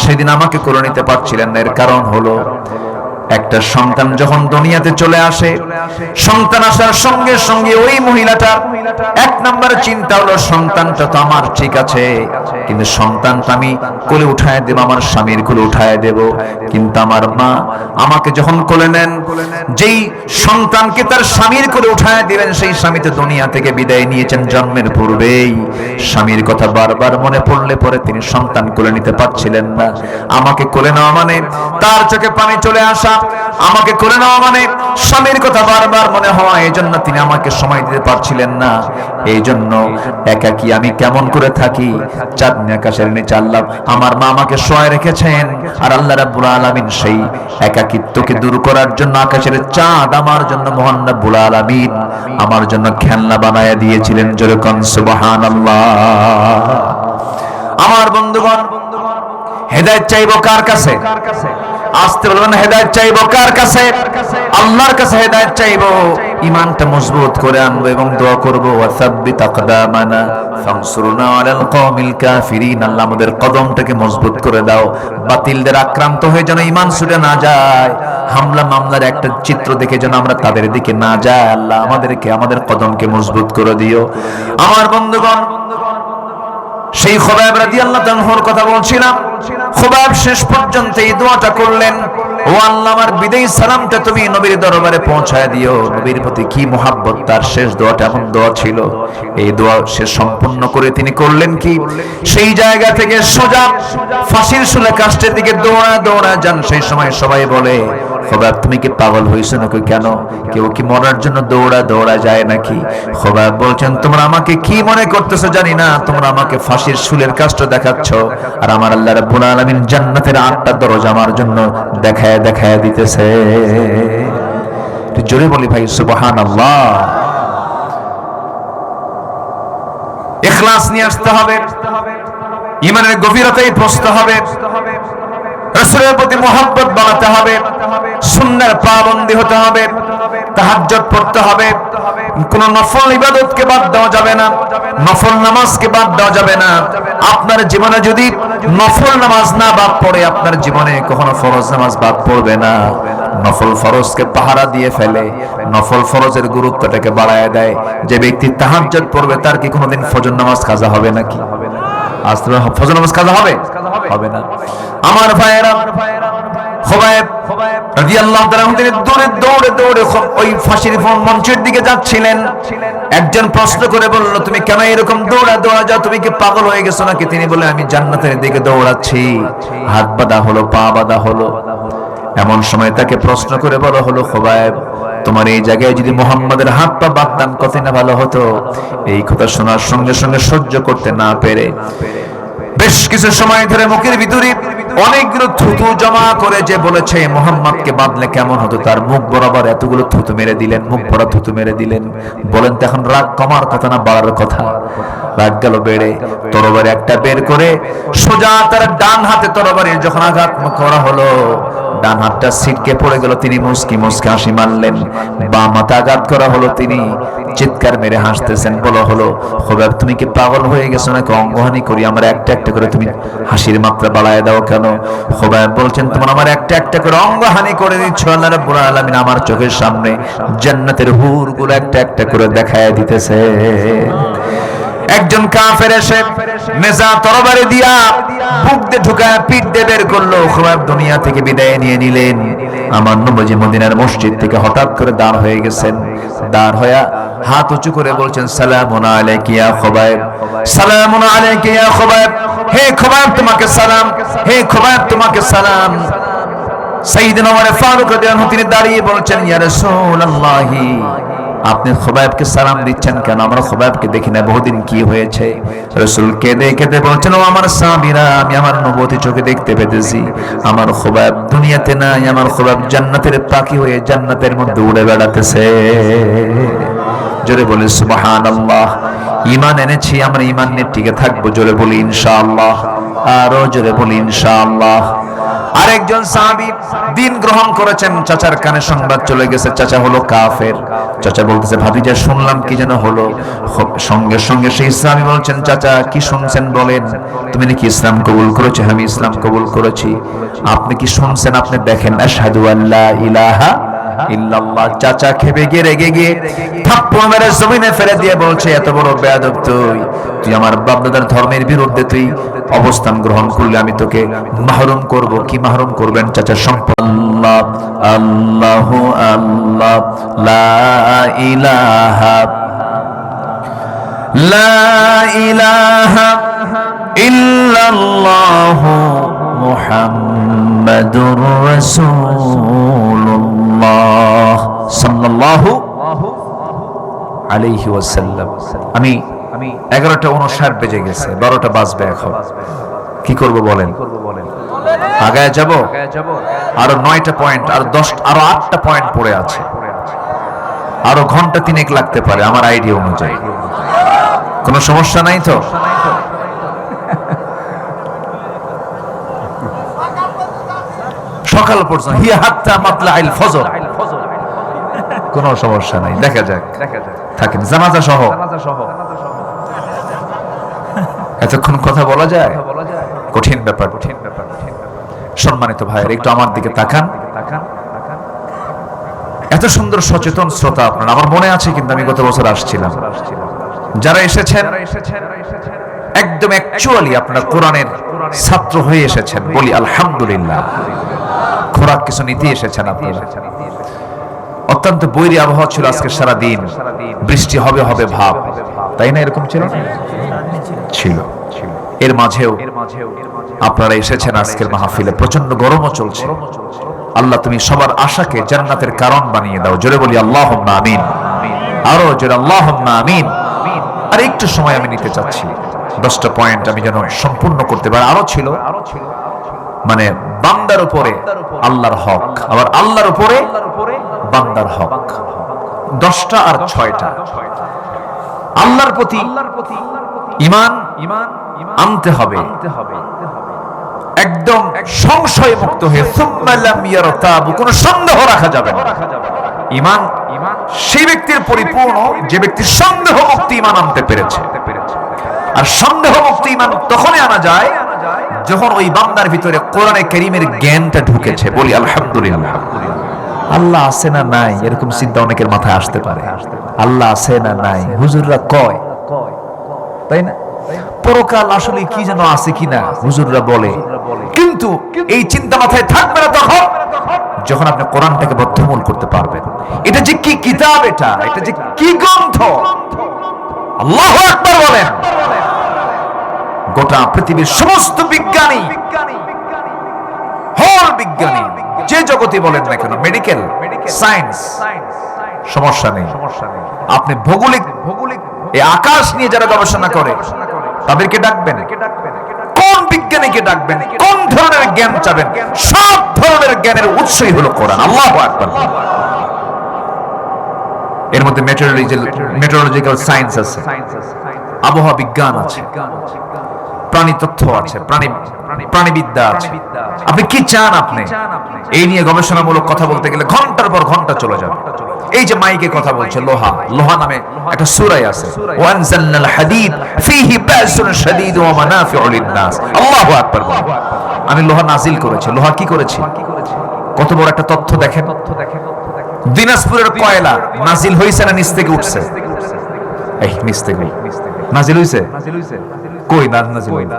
সেদিন আমাকে করে নিতে পারছিলেন না। এর কারণ হলো একটা সন্তান যখন দুনিয়াতে চলে আসে, সন্তান আসার সঙ্গে সঙ্গে ওই মহিলাটার এক নম্বর চিন্তা হলো সন্তানটা তো আমার ঠিক আছে, কিন্তু সন্তানটা আমি কোলে উঠায় দেব, আমার স্বামীর কোলে উঠায় দেব। কিন্তু আমার মা আমাকে যখন কোলে নেন, যেই সন্তানকে তার স্বামীর কোলে উঠায় দিবেন সেই স্বামী তো দুনিয়া থেকে বিদায় নিয়েছেন জন্মের পূর্বেই। স্বামীর কথা বারবার মনে পড়লে পরে তিনি সন্তান কোলে নিতে পারছিলেন না। আমাকে কোলে নেওয়া মানে তার চোখে পানি চলে আসা, আমাকে কোলে নেওয়া মানে স্বামীর কথা বারবার মনে হয়, এই জন্য তিনি আমাকে সময় দিতে পারছিলেন না। এই জন্য একাকী আমি কেমন করে থাকি, চাঁদনি আকাশের নিচে আল্লাহ আমার মা আমাকে শোয়ায় রেখেছেন, আর আল্লাহ রাব্বুল আলামিন সেই একাকিত্বকে দূর করার জন্য আকাশের চাঁদ আমার জন্য মহান রাব্বুল আলামিন আমার জন্য খেলনা বানায়া দিয়েছিলেন। জোরে কোন সুবহানাল্লাহ। আমার বন্ধুগণ, হেদায়েত চাইবো কার কাছে? আসতে বলবেন, হেদায়েত চাইবো কার কাছে? আল্লাহর কাছে হেদায়েত চাইবো। ঈমানটা মজবুত করে আনবো এবং দোয়া করবো, ওয়াসাব্বিত আকদামানা ফানসুরনা আলাল কওমিল কাফিরিন। আল্লাহ আমাদের কদমটাকে মজবুত করে দাও, বাতিলদের আক্রান্ত হয়ে যেন ঈমান ছুটে না যায়, হামলা মামলার একটা চিত্র দেখে যেন আমরা তাদের দিকে না যাই। আল্লাহ আমাদেরকে আমাদের কদমকে মজবুত করে দিও। আমার বন্ধুগণ, সেই খুবাইব রাদিয়াল্লাহু তাআলার কথা বলছিলাম। খুবাইব শেষ পর্যন্ত এই দোয়াটা করলেন, ও আল্লাহ আমার বিদায়ী সালামটা তুমি নবীর দরবারে পৌঁছায় দিও। নবীর প্রতি কি মুহাব্বত, তার শেষ দোয়াটা এমন দোয়া ছিল। এই দোয়া সে সম্পূর্ণ করে তিনি করলেন কি, সেই জায়গা থেকে সোজা ফাঁসির শুলে কাষ্টের দিকে দৌড়া দৌড়া যান। সেই সময় সবাই বলে, খুবাইব তুমি কি পাগল হইছো নাকি? কেন, কেউ কি মরার জন্য দৌড়া দৌড়া যায় নাকি? খুবাইব বলছেন, তোমরা আমাকে কি মনে করতেছো জানি না, তোমরা আমাকে ফাঁসির শুলের কাষ্ট দেখাচ্ছ, আর আমার আল্লাহ রাব্বুল আলামিন জান্নাতের 8টা দরজা আমার জন্য দেখায় দেখায় দিতেছে। জোরে বলি ভাই সুবহানাল্লাহ। ইখলাস নিয়ে আসতে হবে, ঈমানের গভীরতায় পৌঁছতে হবে, রাসূলের প্রতি মুহাব্বত বাড়াতে হবে, সুন্নাহর পাবন্দি হতে হবে, তাহাজ্জুদ পড়তে হবে, কোন নফল ইবাদতকে বাদ দেওয়া যাবে না, নফল নামাজকে বাদ দেওয়া যাবে না। আপনার জীবনে যদি নফল নামাজ না বাদ পড়ে, আপনার জীবনে কখনো ফরজ নামাজ বাদ পড়বে না। নফল ফরজকে পাহারা দিয়ে ফেলে, নফল ফরজের গুরুত্বটাকে বাড়ায় দেয়। যে ব্যক্তি তাহাজ্জুদ পড়বে তার কি কোনোদিন ফজর নামাজ কাজা হবে নাকি? আসলে ফজর নামাজ কাজা হবে? হবে না। আমার ভাইয়েরা, খুবাইব রাদিয়াল্লাহু তাআলা তিনি দৌড়ে দৌড়ে দৌড়ে ওই ফাঁসির মঞ্চের দিকে যাচ্ছিলেন। একজন প্রশ্ন করে বলল, তুমি কেন এরকম দৌড়া দৌড়া যাও, তুমি কি পাগল হয়ে গেছো নাকি? তিনি বলে, আমি জান্নাতের দিকে দৌড়াচ্ছি, হাত বাঁধা হলো, পা বাঁধা হলো। এমন সময় তাকে প্রশ্ন করে বলা হলো, খুবাইব তোমার এই জায়গায় যদি মুহাম্মাদের হাত পা বাঁধতাম কত না ভালো হতো। এই কথা শোনার সঙ্গে সঙ্গে সহ্য করতে না পেরে বেশ কিছু সময় ধরে মুখের ভিতরে অনেকগুলো থুতু জমা করে যে বলেছে মুহাম্মদকে বাঁধলে কেমন হতো, তার মুখ বরাবর এতগুলো থুতু মেরে দিলেন, মুখ ভরা থুতু মেরে দিলেন। বলেন তো এখন রাগ কমার কথা না বাড়ার কথা? রাগ গেল বেড়ে। তরবারি একটা বের করে সোজা তার ডান হাতে তরবারি যখন আঘাত করা হলো, ডান হাতটা ছিটকে পড়ে গেল, তিনি মুস্কি মুস্কি হাসি মারলেন। বাম হাতে আঘাত করা হলো, তিনি চিৎকার মেরে হাসতেছেন। বলা হলো, খুবাইব তুমি কি পাগল হয়ে গেছো নাকি? অঙ্গহানি করি আমার একটা একটা করে তুমি হাসির মাত্রা বাড়ায় দাও কেন? খুবাইব বলছেন, তোমার আমার একটা একটা করে অঙ্গহানি করে দিচ্ছ, আল্লাহ রাব্বুল আলামিন আমার চোখের সামনে জান্নাতের হুরগুলো একটা একটা করে দেখায় দিতেছে। একজন কাফের এসে নেজা তরবারি দিয়া বুক দিয়ে ঢুকায় পিঠ দিয়ে বের করলো। খুবাইব দুনিয়া থেকে বিদায় নিয়ে নিলেন। আমার নবী মদিনার মসজিদ থেকে হঠাৎ করে দাঁড় হয়ে গেছেন। দাঁড় হয়ে হাত উঁচু করে বলছেন, সালামুন আলাইকা ইয়া খুবাইব, সালামুন আলাইকা ইয়া খুবাইব। হে খুবাইব তোমাকে সালাম, হে খুবাইব তোমাকে সালাম। সাইয়েদনা ওমর ফারুক রাদিয়াল্লাহু আনহু তিনি দাঁড়িয়ে বলছেন, ইয়া রাসূলুল্লাহ, আপনি খুবাইবকে সালাম দিচ্ছেন কেন? আমরা খুবাইবকে দেখি না, বহুদিন কি হয়েছে? রাসূল কেঁদে কেঁদে বলছেন, ও আমার সাহাবীরা, আমি আমার নবুয়তি চোখে দেখতে পেতেছি আমার খুবাইব দুনিয়াতে নাই, আমার খুবাইব জান্নাতের পাখি হয়ে জান্নাতের মধ্যে উড়ে বেড়াতেছে। জোরে বলি সুবহানাল্লাহ। ঈমান এনেছি, আমরা ঈমান নিয়ে টিকে থাকবো। জোরে বলি ইনশাআল্লাহ, আরো জোরে বলি ইনশাআল্লাহ। আরেকজন সাহাবী দিন গ্রহণ করেছেন, চাচার কানে সংবাদ চলে গেছে চাচা হলো কাফের। চাচা বলতেছে, ভাতিজা শুনলাম কি যেন হলো। সঙ্গে সঙ্গে সেই সাহাবী বলছেন, চাচা কি শুনছেন বলেন? তুমি নাকি ইসলাম কবুল করেছো? আমি ইসলাম কবুল করেছি। আপনি কি শুনছেন? আপনি দেখেন, আশহাদু আল্লা ইলাহা ইল্লাল্লাহ। চাচা খেপে গিয়ে রেগে গিয়ে থাপ্পড় মেরে জমিনে ফেলে দিয়ে বলছে, এত বড় বেয়াদব তুই, তুই আমার বাপ দাদার ধর্মের বিরুদ্ধে তুই অবস্থান গ্রহণ করলে আমি তোকে মাহরুম করব। কি মাহরুম করবেন? চাচা সম্পদ। আল্লাহ আল্লাহু আল্লাহ, লা ইলাহা লা ইলাহা ইল্লাল্লাহু মুহাম্মাদুর রাসূলুল্লাহ সাল্লাল্লাহু আলাইহি ওয়াসাল্লাম। আমি 11:59 বেজে গেছে, 12টা বাজবে এখন। কি করব বলেন? আগায় যাব? আরো 9টা পয়েন্ট, আর 8টা পয়েন্ট পড়ে আছে। আরো ঘন্টা 3 লাগতে পারে আমার আইডিয়া অনুযায়ী। কোনো সমস্যা নাই তো? সকাল পর্যন্ত হিয়া হাত্তা মাতলাইল ফজর, কোনো সমস্যা নাই। দেখা যাক, থাকেন জানাজা সহ। এতক্ষণ কথা বলা যায়? কঠিন ব্যাপার। সম্মানিত ভাইয়ের, একটু আমার দিকে তাকান। এত সুন্দর সচেতন শ্রোতা আপনারা, আমার মনে আছে কিন্তু আমি গত বছর আসছিলাম। যারা এসেছেন একদম অ্যাকচুয়ালি আপনারা কোরআনের ছাত্র হয়ে এসেছেন, বলি আলহামদুলিল্লাহ। খোরাক কিছু নিতে এসেছেন আপনারা। অত্যন্ত বৈরী আবহাওয়া ছিল আজকে সারা দিন, বৃষ্টি হবে হবে ভাব, তাই না? এরকম ছিল ছিল। এর মাঝেও আপনারা এসেছেন আজকের মাহফিলে। প্রচন্ড গরমও চলছে। আল্লাহ তুমি সবার আশাকে জান্নাতের কারণ বানিয়ে দাও। জোরে বলি আল্লাহুম্মা আমিন, আরো জোরে আল্লাহুম্মা আমিন। আর একটু সময় আমি নিতে চাচ্ছি, 10টা পয়েন্ট আমি যেন সম্পূর্ণ করতে পারি। আরো ছিল মানে বান্দার উপরে আল্লাহর হক, আবার আল্লাহর উপরে বান্দার হক। 10টা আর 6টা। আল্লাহর প্রতি ঈমান আনতে হবে, একদম সংশয় মুক্ত হয়ে। সুম্মা লাম ইয়ারতাবু, কোনো সন্দেহ রাখা যাবে না। ঈমান সেই ব্যক্তির পরিপূর্ণ যে ব্যক্তি সন্দেহ মুক্ত ঈমান আনতে পেরেছে। আর সন্দেহ মুক্ত ঈমান তখনই আনা যায় যখন ওই বান্দার ভিতরে কোরআনে কারীমের জ্ঞানটা ঢুকেছে। বলি আলহামদুলিল্লাহ। আল্লাহ আছে না নাই, এরকম চিন্তা অনেকের মাথায় আসতে পারে। আল্লাহ আছে না নাই হুজুররা কয়, তাই না? পরকাল আসলে কি যেন আছে কিনা হুজুররা বলে, কিন্তু এই চিন্তা মাথায় থাকবে না তখন যখন আপনি কোরআনটাকে বদ্ধমূল করতে পারবেন। এটা যে কি কিতাব, এটা যে কি গ্রন্থ! আল্লাহু আকবার বলেন। গোটা পৃথিবীর সমস্ত বিজ্ঞানী, হল বিজ্ঞানী, যে জগতে বলেন না কেন, মেডিকেল সায়েন্স, সমস্যা নেই। আপনি ভৌগোলিক এই আকাশ নিয়ে যারা গবেষণা করে তাদেরকে ডাকবেন, কোন বিজ্ঞানীকে ডাকবেন, কোন ধরনের জ্ঞান চাবেন, সব ধরনের জ্ঞানের উৎসই হলো কোরআন। আল্লাহু আকবার। এর মধ্যে মেটেরোলজিক্যাল সায়েন্স আছে, আবহাওয়া বিজ্ঞান আছে, প্রাণী তত্ত্ব আছে, প্রাণীবিদ্যা আছে। আপনি কি চান? আপনি এই নিয়ে গবেষণামূলক কথা বলতে গেলে ঘন্টার পর ঘন্টা চলে যাবে। এই যে মাইকে কথা বলছে, লোহা নামে একটা সূরা আছে, ওয়ানজালনাল হাদিদ ফীহি বাসুন শাদীদ ওয়া মানাফিউ লিন-নাস। আল্লাহু আকবার। আমি লোহা নাজিল করেছি। লোহা কি করেছি? কত বড় একটা তথ্য দেখেন। দিনাজপুরের কয়লা নাজিল হইছে না নিচ থেকে উঠছে? এই নিচ থেকে নাজিল হইছে? কই না নাজিল হই না।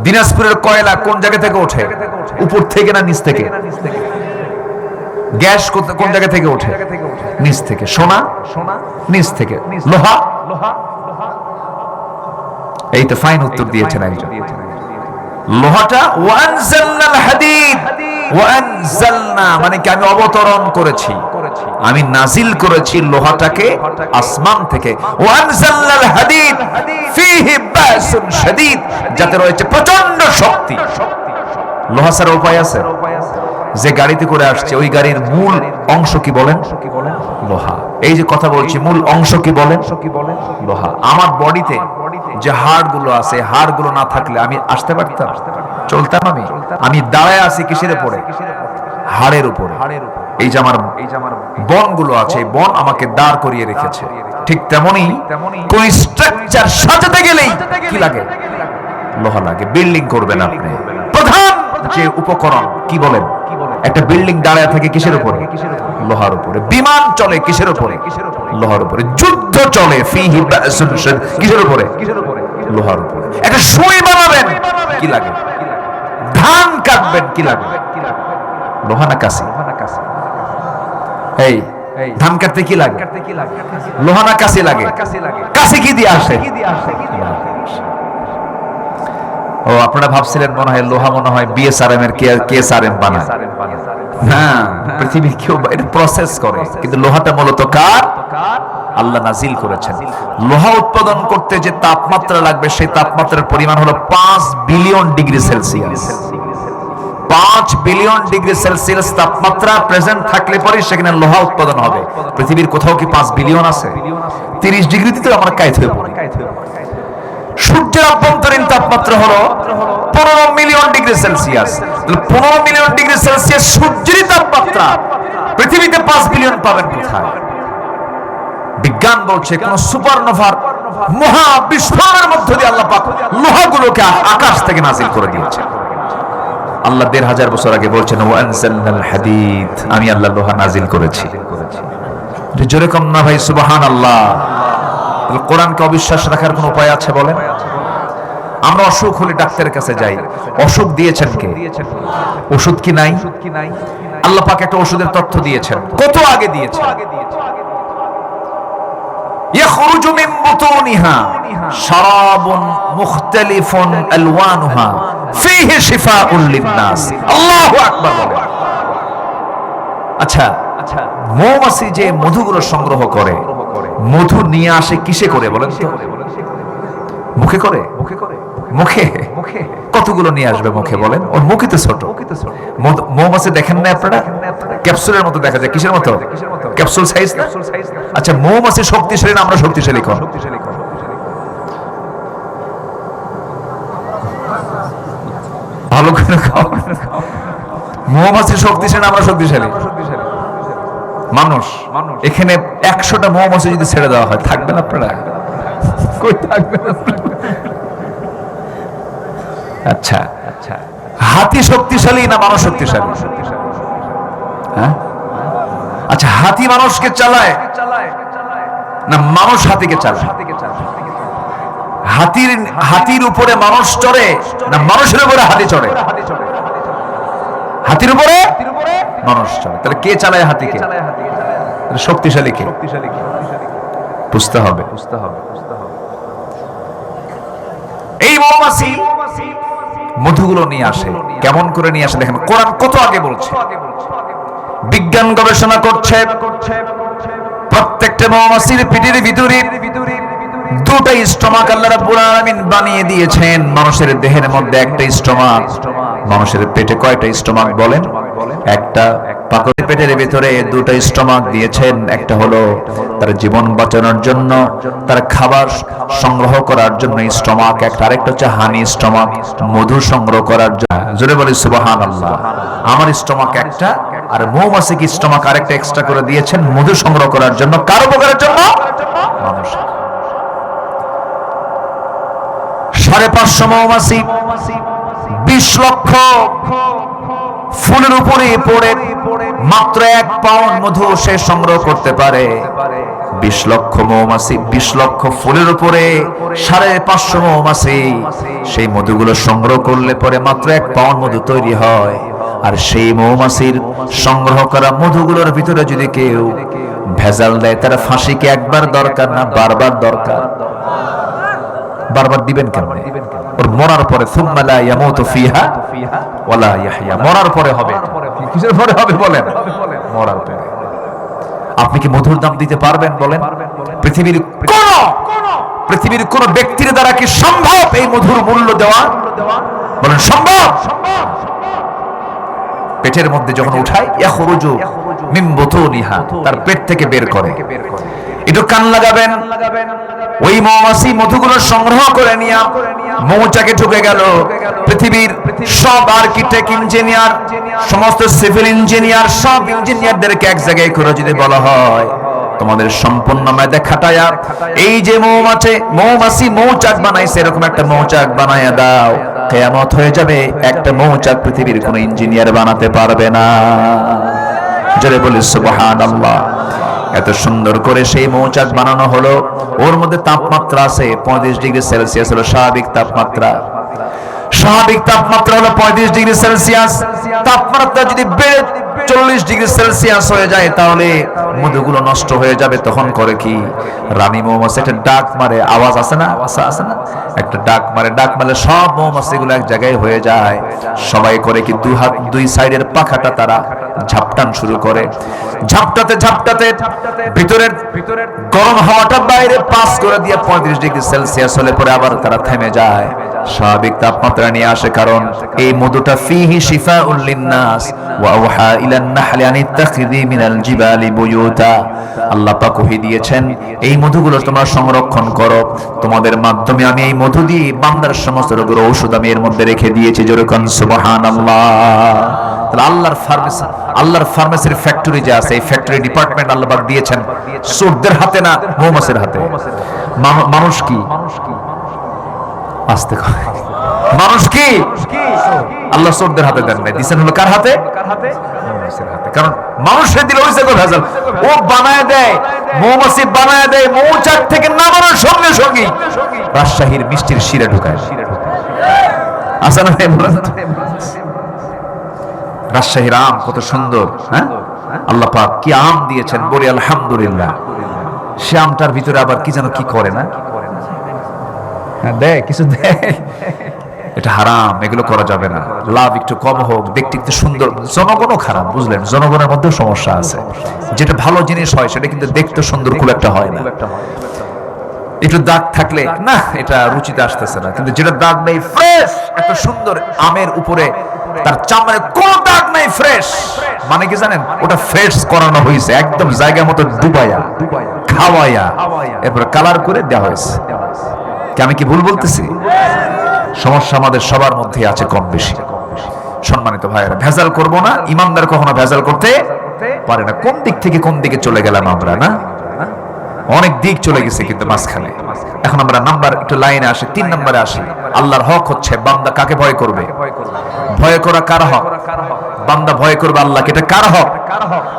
দিনাজপুরের কয়লা কোন জায়গা থেকে ওঠে? উপর থেকে না নিচ থেকে? গ্যাস কোন জায়গা থেকে ওঠে? নিচ থেকে। সোনা নিচ থেকে। লোহা, এই তো ফাইন উত্তর দিয়েছেন একজন। লোহাটা ওয়ানজালনাল হাদিদ, ওয়ানজালনা মানে কি আমি অবতরণ করেছি, আমি নাজিল করেছি লোহাটাকে আসমান থেকে। ওয়ানজালনাল হাদিদ ফীহি বাসুন শাদীদ, যাতে রয়েছে প্রচন্ড শক্তি। লোহা ছাড়া উপায় আছে? যে গাড়িতে করে আসছে ওই গাড়ির মূল অংশ কি বলেন? লোহা। এই যে কথা বলছি মূল অংশ কি বলেন? লোহা। আমার বডিতে যে হাড় গুলো আছে, হাড় গুলো না থাকলে আমি আসতে পারতাম? চলতাম? আমি দাঁড়ায় আছি কিসের উপরে? হাড়ের উপরে। এই যে আমার বন গুলো আছে, বন আমাকে দাঁড় করিয়ে রেখেছে। ঠিক তেমনি কোন স্ট্রাকচার সাজাতে গেলেই কি লাগে? লোহা লাগে। বিল্ডিং করবেন আপনি, প্রধান যে উপকরণ কি বলেন? একটা বিল্ডিং দাঁড়ায় থাকে কিসের উপরে? লোহার উপরে। বিমান চলে কিসের উপরে? লোহার উপরে। যুদ্ধ চলে ফীহি বাসুন শাদীদ কিসের উপরে? লোহার উপরে। একটা সুই বানাবেন কি লাগে? ধান কাটবেন কি লাগে? লোহা না কাঁচি? এই ধান কাটতে কি লাগে? লোহা না কাঁচি লাগে? কাঁচি কি দিয়ে আসে? ও আপনারা ভাবছিলেন মনে হয় লোহা মনে হয় বিএসআরএম এর কেএসআরএম বানায়। না, পৃথিবীর কেউ এটা প্রসেস করে, কিন্তু লোহাটা মূলত কার? আল্লাহ নাজিল করেছেন। লোহা উৎপাদন করতে যে তাপমাত্রা লাগবে সেই তাপমাত্রার পরিমাণ হলো 5 billion degree Celsius. 5 billion degree Celsius তাপমাত্রা প্রেজেন্ট থাকলে পরে সেখানে লোহা উৎপাদন হবে। পৃথিবীর কোথাও কি 5 বিলিয়ন আছে? 30 ডিগ্রিতে তো আমরা কাইত হয়ে পড়ি। সূর্যের অভ্যন্তরীণ তাপমাত্রা হলো 15 million degree Celsius. 15 million degree Celsius সূর্যের তাপমাত্রা, পৃথিবীতে 5 বিলিয়ন পাবেন কোথায়? বিজ্ঞান বলছে কোন সুপারনোভার মহা বিস্ফোরণের মধ্য দিয়ে আল্লাহ পাক লোহাগুলোকে আকাশ থেকে নাজিল করে দিয়েছেন। আল্লাহ 1500 বছর আগে বলছেন ওয়ানজালনাল হাদিদ, আমি আল্লাহ লোহা নাজিল করেছি। জোরে কম না ভাই সুবহানাল্লাহ। কোরআনকে অবিশ্বাস রাখার কোন উপায় আছে বলেন? আমরা অসুখ হলে ডাক্তারের কাছে যাই, অসুখ দিয়েছেন কে? ওষুধ কি নাই? আল্লাহ পাক একটা ওষুধের তথ্য দিয়েছেন, কত আগে দিয়েছেন। ইয়াখরুজু মিন বুতুনিহা শারাবুন মুখতালিফুন আলওয়ানুহা ফীহি শিফাউন লিন-নাস। আল্লাহু আকবার বলেন। আচ্ছা, মৌমাছি যে মধুগুলো সংগ্রহ করে, মধু নিয়ে আসে কিসে করে বলেন তো? মুখে করে? মুখে কতগুলো নিয়ে আসবে মুখে বলেন? ওর মুখই তো ছোট। মৌমাছি দেখেন না আপনারা? ক্যাপসুলের মতো দেখা যায়। কিসের মতো? ক্যাপসুল সাইজ না? আচ্ছা, মৌমাছি শক্তিশালী না আমরা শক্তিশালী? কোন? ভালো করে খাও। মৌমাছি শক্তিশালী না আমরা শক্তিশালী? মানুষ। এখানে 100টা মৌমাছি যদি ছেড়ে দেওয়া হয় থাকবেন আপনারা? কই থাকবেন? আচ্ছা, হাতি শক্তিশালী না মানুষ শক্তিশালী? হ্যাঁ? আচ্ছা, হাতি মানুষকে চালায় না মানুষ হাতিকে চালায়? হাতির উপরে মানুষ চড়ে না মানুষের উপরে হাতি চড়ে? হাতির উপরে মানুষ চড়ে। তাহলে কে চালায় হাতিকে? শক্তিশালী কে? বুঝতে হবে। এই মৌমাছি মধুগুলো নিয়ে আসে, কেমন করে নিয়ে আসে দেখেন। কোরআন কত আগে বলছে, বিজ্ঞান গবেষণা করছে, প্রত্যেকটা মৌমাছির পিঠের ভিতরে দুটো স্টমাক আল্লাহ রাব্বুল আলামিন বানিয়ে দিয়েছেন। মানুষের দেহের মধ্যে একটা স্টমাক, মানুষের পেটে কয়টা স্টমাক বলেন? একটা। পাখির পেটের ভিতরে দুটো স্টমাক দিয়েছেন। একটা হলো তার জীবন বাঁচানোর জন্য, তার খাবার সংগ্রহ করার জন্য স্টমাক একটা, আরেকটা হচ্ছে হানি স্টমাক, মধু সংগ্রহ করার জন্য। জোরে বলি সুবহানাল্লাহ। আমার স্টমাক একটা, আর মৌমাছিকে স্টমাক আরেকটা এক্সট্রা করে দিয়েছেন মধু সংগ্রহ করার জন্য। কার উপকারের জন্য? মানুষ। 550 মৌমাছি 20 লক্ষ ফুলের উপরে পড়ে মাত্র 1 পাউন্ড মধু সে সংগ্রহ করতে পারে। 20 লক্ষ মৌমাছি 20 লক্ষ ফুলের উপরে 550 মৌমাছি সেই মধুগুলো সংগ্রহ করলে পরে মাত্র 1 পাউন্ড মধু তৈরি হয়। আর সেই মৌমাছির সংগ্রহ করা মধুগুলোর ভিতরে যদি কেউ ভেজাল দেয়, তার ফাঁসিকে একবার দরকার না বারবার দরকার? বারবার দিবেন কেন? ওর মরার পরে সুম্মা লা ইয়ামুতু ফিহা ওয়ালা ইয়াহইয়া, মরার পরে হবে। কিসের পরে হবে বলেন? মরার পরে। আপনি কি মধুর দাম দিতে পারবেন বলেন? পৃথিবীর কোন ব্যক্তির দ্বারা কি সম্ভব এই মধুর মূল্য দেওয়া? বলেন সম্ভব? পেটের মধ্যে যখন উঠায় ইয়াখরুজু মিন বুতুনিহা, তার পেট থেকে বের করে। একটু কান লাগাবেন, ওই মৌমাছি মধুগুলো সংগ্রহ করে নিয়ে মৌচাকে ঢুকে গেল। পৃথিবীর সব আর্কিটেক্ট ইঞ্জিনিয়ার, সমস্ত সিভিল ইঞ্জিনিয়ার, সব ইঞ্জিনিয়ারদেরকে এক জায়গায় করে যদি বলা হয় তোমাদের সম্পূর্ণ মেধা খাটায়া এই যে মৌমাছি মৌচাক বানাইছে এরকম একটা মৌচাক বানায়া দাও, কিয়ামত হয়ে যাবে। একটা মৌচাক পৃথিবীর কোন ইঞ্জিনিয়ার বানাতে পারবে না। জোরে বলি সুবহানাল্লাহ। এত সুন্দর করে সেই মৌচাক বানানো হলো, ওর মধ্যে তাপমাত্রা আছে 35 ডিগ্রি সেলসিয়াস হলো স্বাভাবিক তাপমাত্রা। স্বাভাবিক তাপমাত্রা হলো 35 ডিগ্রি সেলসিয়াস। তাপমাত্রা যদি বেড়ে 40 ডিগ্রি সেলসিয়াস হয়ে যায় তাহলে মধুগুলো নষ্ট হয়ে যাবে। তখন করে কি, রানী মৌমাছি একটা ডাক মারে, আওয়াজ আছে না, আছে না, একটা ডাক মারলে সব মৌমাছিগুলো এক জায়গায় হয়ে যায়। সবাই করে কি, দুই সাইডের পাখাটা তারা ঝাপটান শুরু করে। ঝাপটাতে ভিতরের গরম হাওয়াটা বাইরে পাস করে দিয়ে 35 ডিগ্রি সেলসিয়াস হলে পরে আবার তারা থেমে যায়, স্বাভাবিক তাপমাত্রা নিয়ে আসে। কারণ এই মধুটা ফিহি শিফাউল লিন্নাস ওয়া আওহা ইলান নাহলি আন ইত্তাখিযি মিনাল জিবালি বুয়ুতা। আল্লাহ পাক ওহী দিয়েছেন এই মধুগুলো তোমরা সংরক্ষণ করো, তোমাদের মাধ্যমে আমি এই মধু দিয়ে বান্দার সমস্ত রোগের ঔষধ আমি এর মধ্যে রেখে দিয়েছি। জোরে কোন সুবহানাল্লাহ। তাহলে আল্লাহর ফার্মেসির ফ্যাক্টরি যে আছে, এই ফ্যাক্টরি ডিপার্টমেন্ট আল্লাহ পাক দিয়েছেন চোরদের হাতে না, মৌমাছির হাতে। মানুষ কি আসতে কয়, মানুষ কি আল্লাহ চোরদের হাতে দেন নাই, দিচ্ছেন হলো কার হাতে? মৌমাছির হাতে। কারণ মানুষের দিলে হইছে কো ভেজাল, ও বানায় দেয়, মৌমাছি বানায় দেয়, মৌচাক থেকে নামানোর সঙ্গে সঙ্গে রাজশাহীর মিষ্টির শিরা ঢুকায়। আসলে রাজশাহীর আম কত সুন্দর, হ্যাঁ আল্লাহ পাক কি আম দিয়েছেন, বলি আলহামদুলিল্লাহ। সে আমটার ভিতরে আবার কি যেন কি করে না, দেয় কিছু দেয়, এটা হারাম, এগুলো করা যাবে না। লাভ একটু কম হোক, দেখতে একটু সুন্দর, জনগণও খারাপ, বুঝলেন, জনগণের মধ্যেও সমস্যা আছে। যেটা ভালো জিনিস হয় সেটা কিন্তু দেখতে সুন্দর খুব একটা হয় না। একটু দাগ থাকলে না এটা রুচিতে আসতেছে না, কিন্তু যেটা দাগ নেই, ফ্রেশ, এত সুন্দর আমের উপরে তার চামড়ায় কোনো দাগ নাই, ফ্রেশ, মানে কি জানেন, ওটা ফ্রেশ করানো হয়েছে, একদম জায়গা মতো ডুবাইয়া খাওয়াইয়া এরপর কালার করে দেওয়া হয়েছে। আমি কি ভুল বলতেছি? সমস্যা আমাদের সবার মধ্যে আছে কম বেশি। সম্মানিত ভাইয়েরা, ভেজাল করব না, ইমানদার কখনো ভেজাল করতে পারে না। কোন দিক থেকে কোন দিকে চলে গেলাম আমরা, না অনেক দিক চলে গেছে, কিন্তু মাঝখানে এখন আমরা নাম্বার একটু লাইনে আসি, 3 নম্বরে আসি। আল্লাহর হক হচ্ছে বান্দা কাকে ভয় করবে? ভয় করা কার হক? বান্দা ভয় করবে আল্লাহকে, এটা কার হক?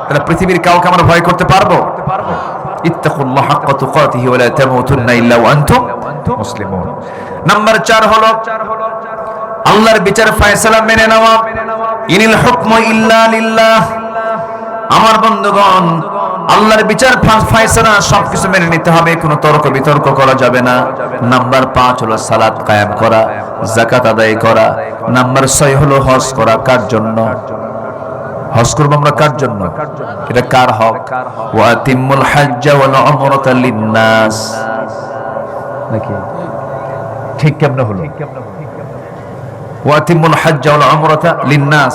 তাহলে পৃথিবীর কাউকে আমরা ভয় করতে পারবো? ইত্তাকুল্লাহ হাক্কা তুকাতিহি ওয়া লা তামুতুন্না ইল্লা ওয়া আনতুম মুসলিমুন। নাম্বার 4 হলো আল্লাহর বিচার ফয়সালা মেনে নেওয়া। ইনিল হুকমু ইল্লা লিল্লাহ। আমার বন্ধুগণ, আল্লাহর বিচার ফয়সালা সবকিছু মেনে নিতে হবে, কোনো তর্ক বিতর্ক করা যাবে না। নাম্বার 5 হলো সালাত কায়েম করা, যাকাত আদায় করা। নাম্বার 6 হলো হজ করা। কার জন্য হজ করব আমরা? কার জন্য? এটা কার হক? ওয়া আতিমুল হজ্জ ওয়াল উমরাতা লিন-নাস। নাকি ঠিক কেমনে হলো? ওয়া আতিমুল হজ্জ ওয়াল উমরাতা লিন-নাস।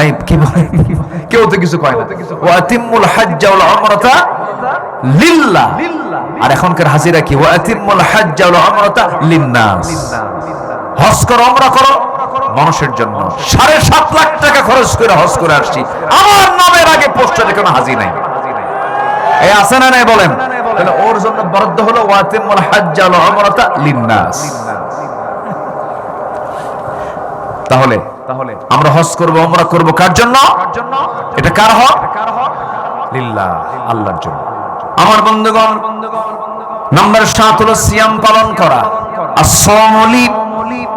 এই কি বলে, কেউ তো কিছু কয় না। ওয়া আতিমুল হজ্জ ওয়াল উমরাতা লিল্লাহ। আর এখনকার হাজিরা কি? ওয়া আতিমুল হজ্জ ওয়াল উমরাতা লিন-নাস। হজ করো, উমরা করো মানুষের জন্য। 7.5 লাখ টাকা খরচ করে হজ করে আসছি, আমার নামের আগে পোস্টারে কোনো হাজি নাই। এই আছে না নাই বলেন? তাহলে ওর জন্য বরাদ্দ হলো ওয়াতিমুল হজ্জ ওয়াল উমরাতা লিন-নাস। তাহলে আমরা হজ করব, উমরা করব কার জন্য? এটা কার হক? লিল্লাহ, আল্লাহর জন্য। আমার বন্ধুগণ, নাম্বার 7 হলো সিয়াম পালন করা। as-সাওমু লি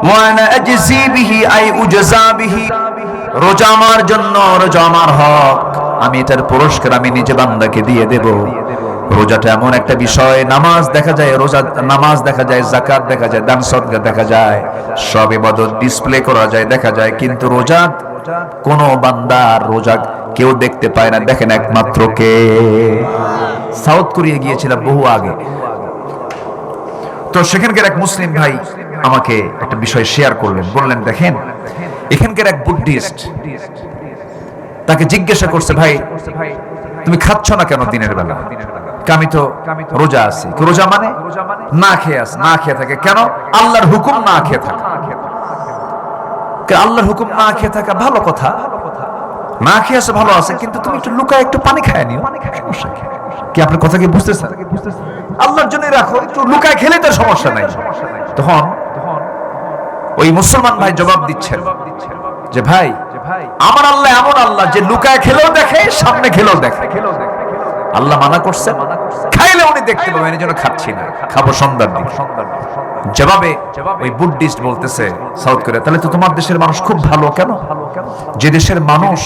ওয়া আনা আজজি বিহি আই উজজা বিহি। রোজা আমার জন্য, রোজা আমার হক, আমি এটার পুরস্কার আমি নিজে বান্দাকে দিয়ে দেব। রোজাটা এমন একটা বিষয়, নামাজ দেখা যায়, রোজা নামাজ দেখা যায়, যাকাত দেখা যায়, দান সদকা দেখা যায়, সব ইবাদত ডিসপ্লে করা যায়, দেখা যায়, কিন্তু রোজা কোন বান্দার রোজা কেউ দেখতে পায় না, দেখেন একমাত্র কে? সাউথ কোরিয়া গিয়েছিলাম বহু আগে, তো সেখানকার এক মুসলিম ভাই আমাকে একটা বিষয় শেয়ার করলেন, বললেন দেখেন এখানকার এক বুদ্ধিস্ট তাকে জিজ্ঞাসা করছে, ভাই তুমি খাচ্ছ না কেন দিনের বেলা? আমি তো রোজা আছি। রোজা মানে না খেয়ে আছে, না খেয়ে থাকে কেন? আল্লাহর হুকুম না খেয়ে থাকা। আল্লাহর হুকুম না খেয়ে থাকা ভালো কথা, না খেয়ে আছে ভালো আছে, কিন্তু তুমি একটু লুকায় একটু পানি খায় নিও, সমস্যা কি? আপনার কথা কি বুঝতেছেন? আল্লাহর জন্য রাখো, একটু লুকায় খেলে তার সমস্যা নাই। তখন ওই মুসলমান ভাই জবাব দিচ্ছেন যে ভাই আমার আল্লাহ এমন আল্লাহ যে লুকায় খেলেও দেখে, সামনে খেলেও দেখে। আল্লাহ মানা করছে, খাইলে উনি দেখতে পাবেন, এই জন্য খাচ্ছি না, খাবো সন্ধ্যার দিকে। জবাবে ওই বুদ্ধিস্ট বলতেছে সাউথ কোরিয়া, তাহলে তো তোমার দেশের মানুষ খুব ভালো। কেন? যে দেশের মানুষ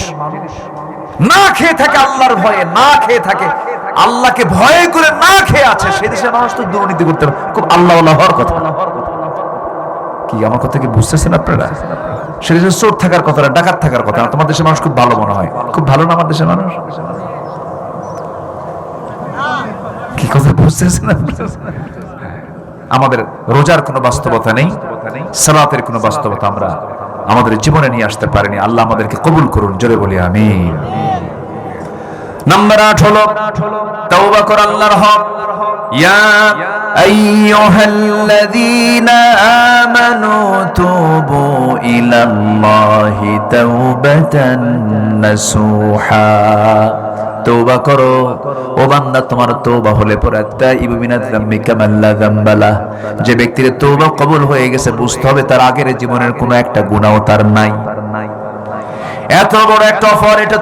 না খেয়ে থাকে আল্লাহর ভয়ে, না খেয়ে থাকে আল্লাহকে ভয় করে না খেয়ে আছে, সেই দেশের মানুষ তো দুর্নীতি করতে পারে, খুব আল্লাহ হওয়ার কথা। কি আমার কথা কি বুঝতেছেন আপনারা? সে দেশে চোর থাকার কথা, ডাকাত থাকার কথা। তোমার দেশের মানুষ খুব ভালো মনে হয়, খুব ভালো না আমার দেশের মানুষ? কি কথা বুঝতেছেন? আমাদের রোজার কোনো বাস্তবতা নেই, সালাতের কোনো বাস্তবতা আমরা আমাদের জীবনে নিয়ে আসতে পারিনি। আল্লাহ আমাদেরকে কবুল করুন, জোরে বলি আমিন। নাম্বার 8 হলো তওবা করা আল্লাহর হক। ইয়া আইয়ুহাল্লাযীনা আমানু তুবু ইলাল্লাহি তাওবাতান নাসুহা। তওবা করো ও বান্দা, তোমার তওবা হলে পরে তাইবু মিনাজ যামবি কামা লা যামবালা। যে ব্যক্তির তওবা কবুল হয়ে গেছে, বুঝতে হবে তার আগের জীবনের কোনো একটা গুনাহ তার নাই। এত বড় একটা অফার, এটা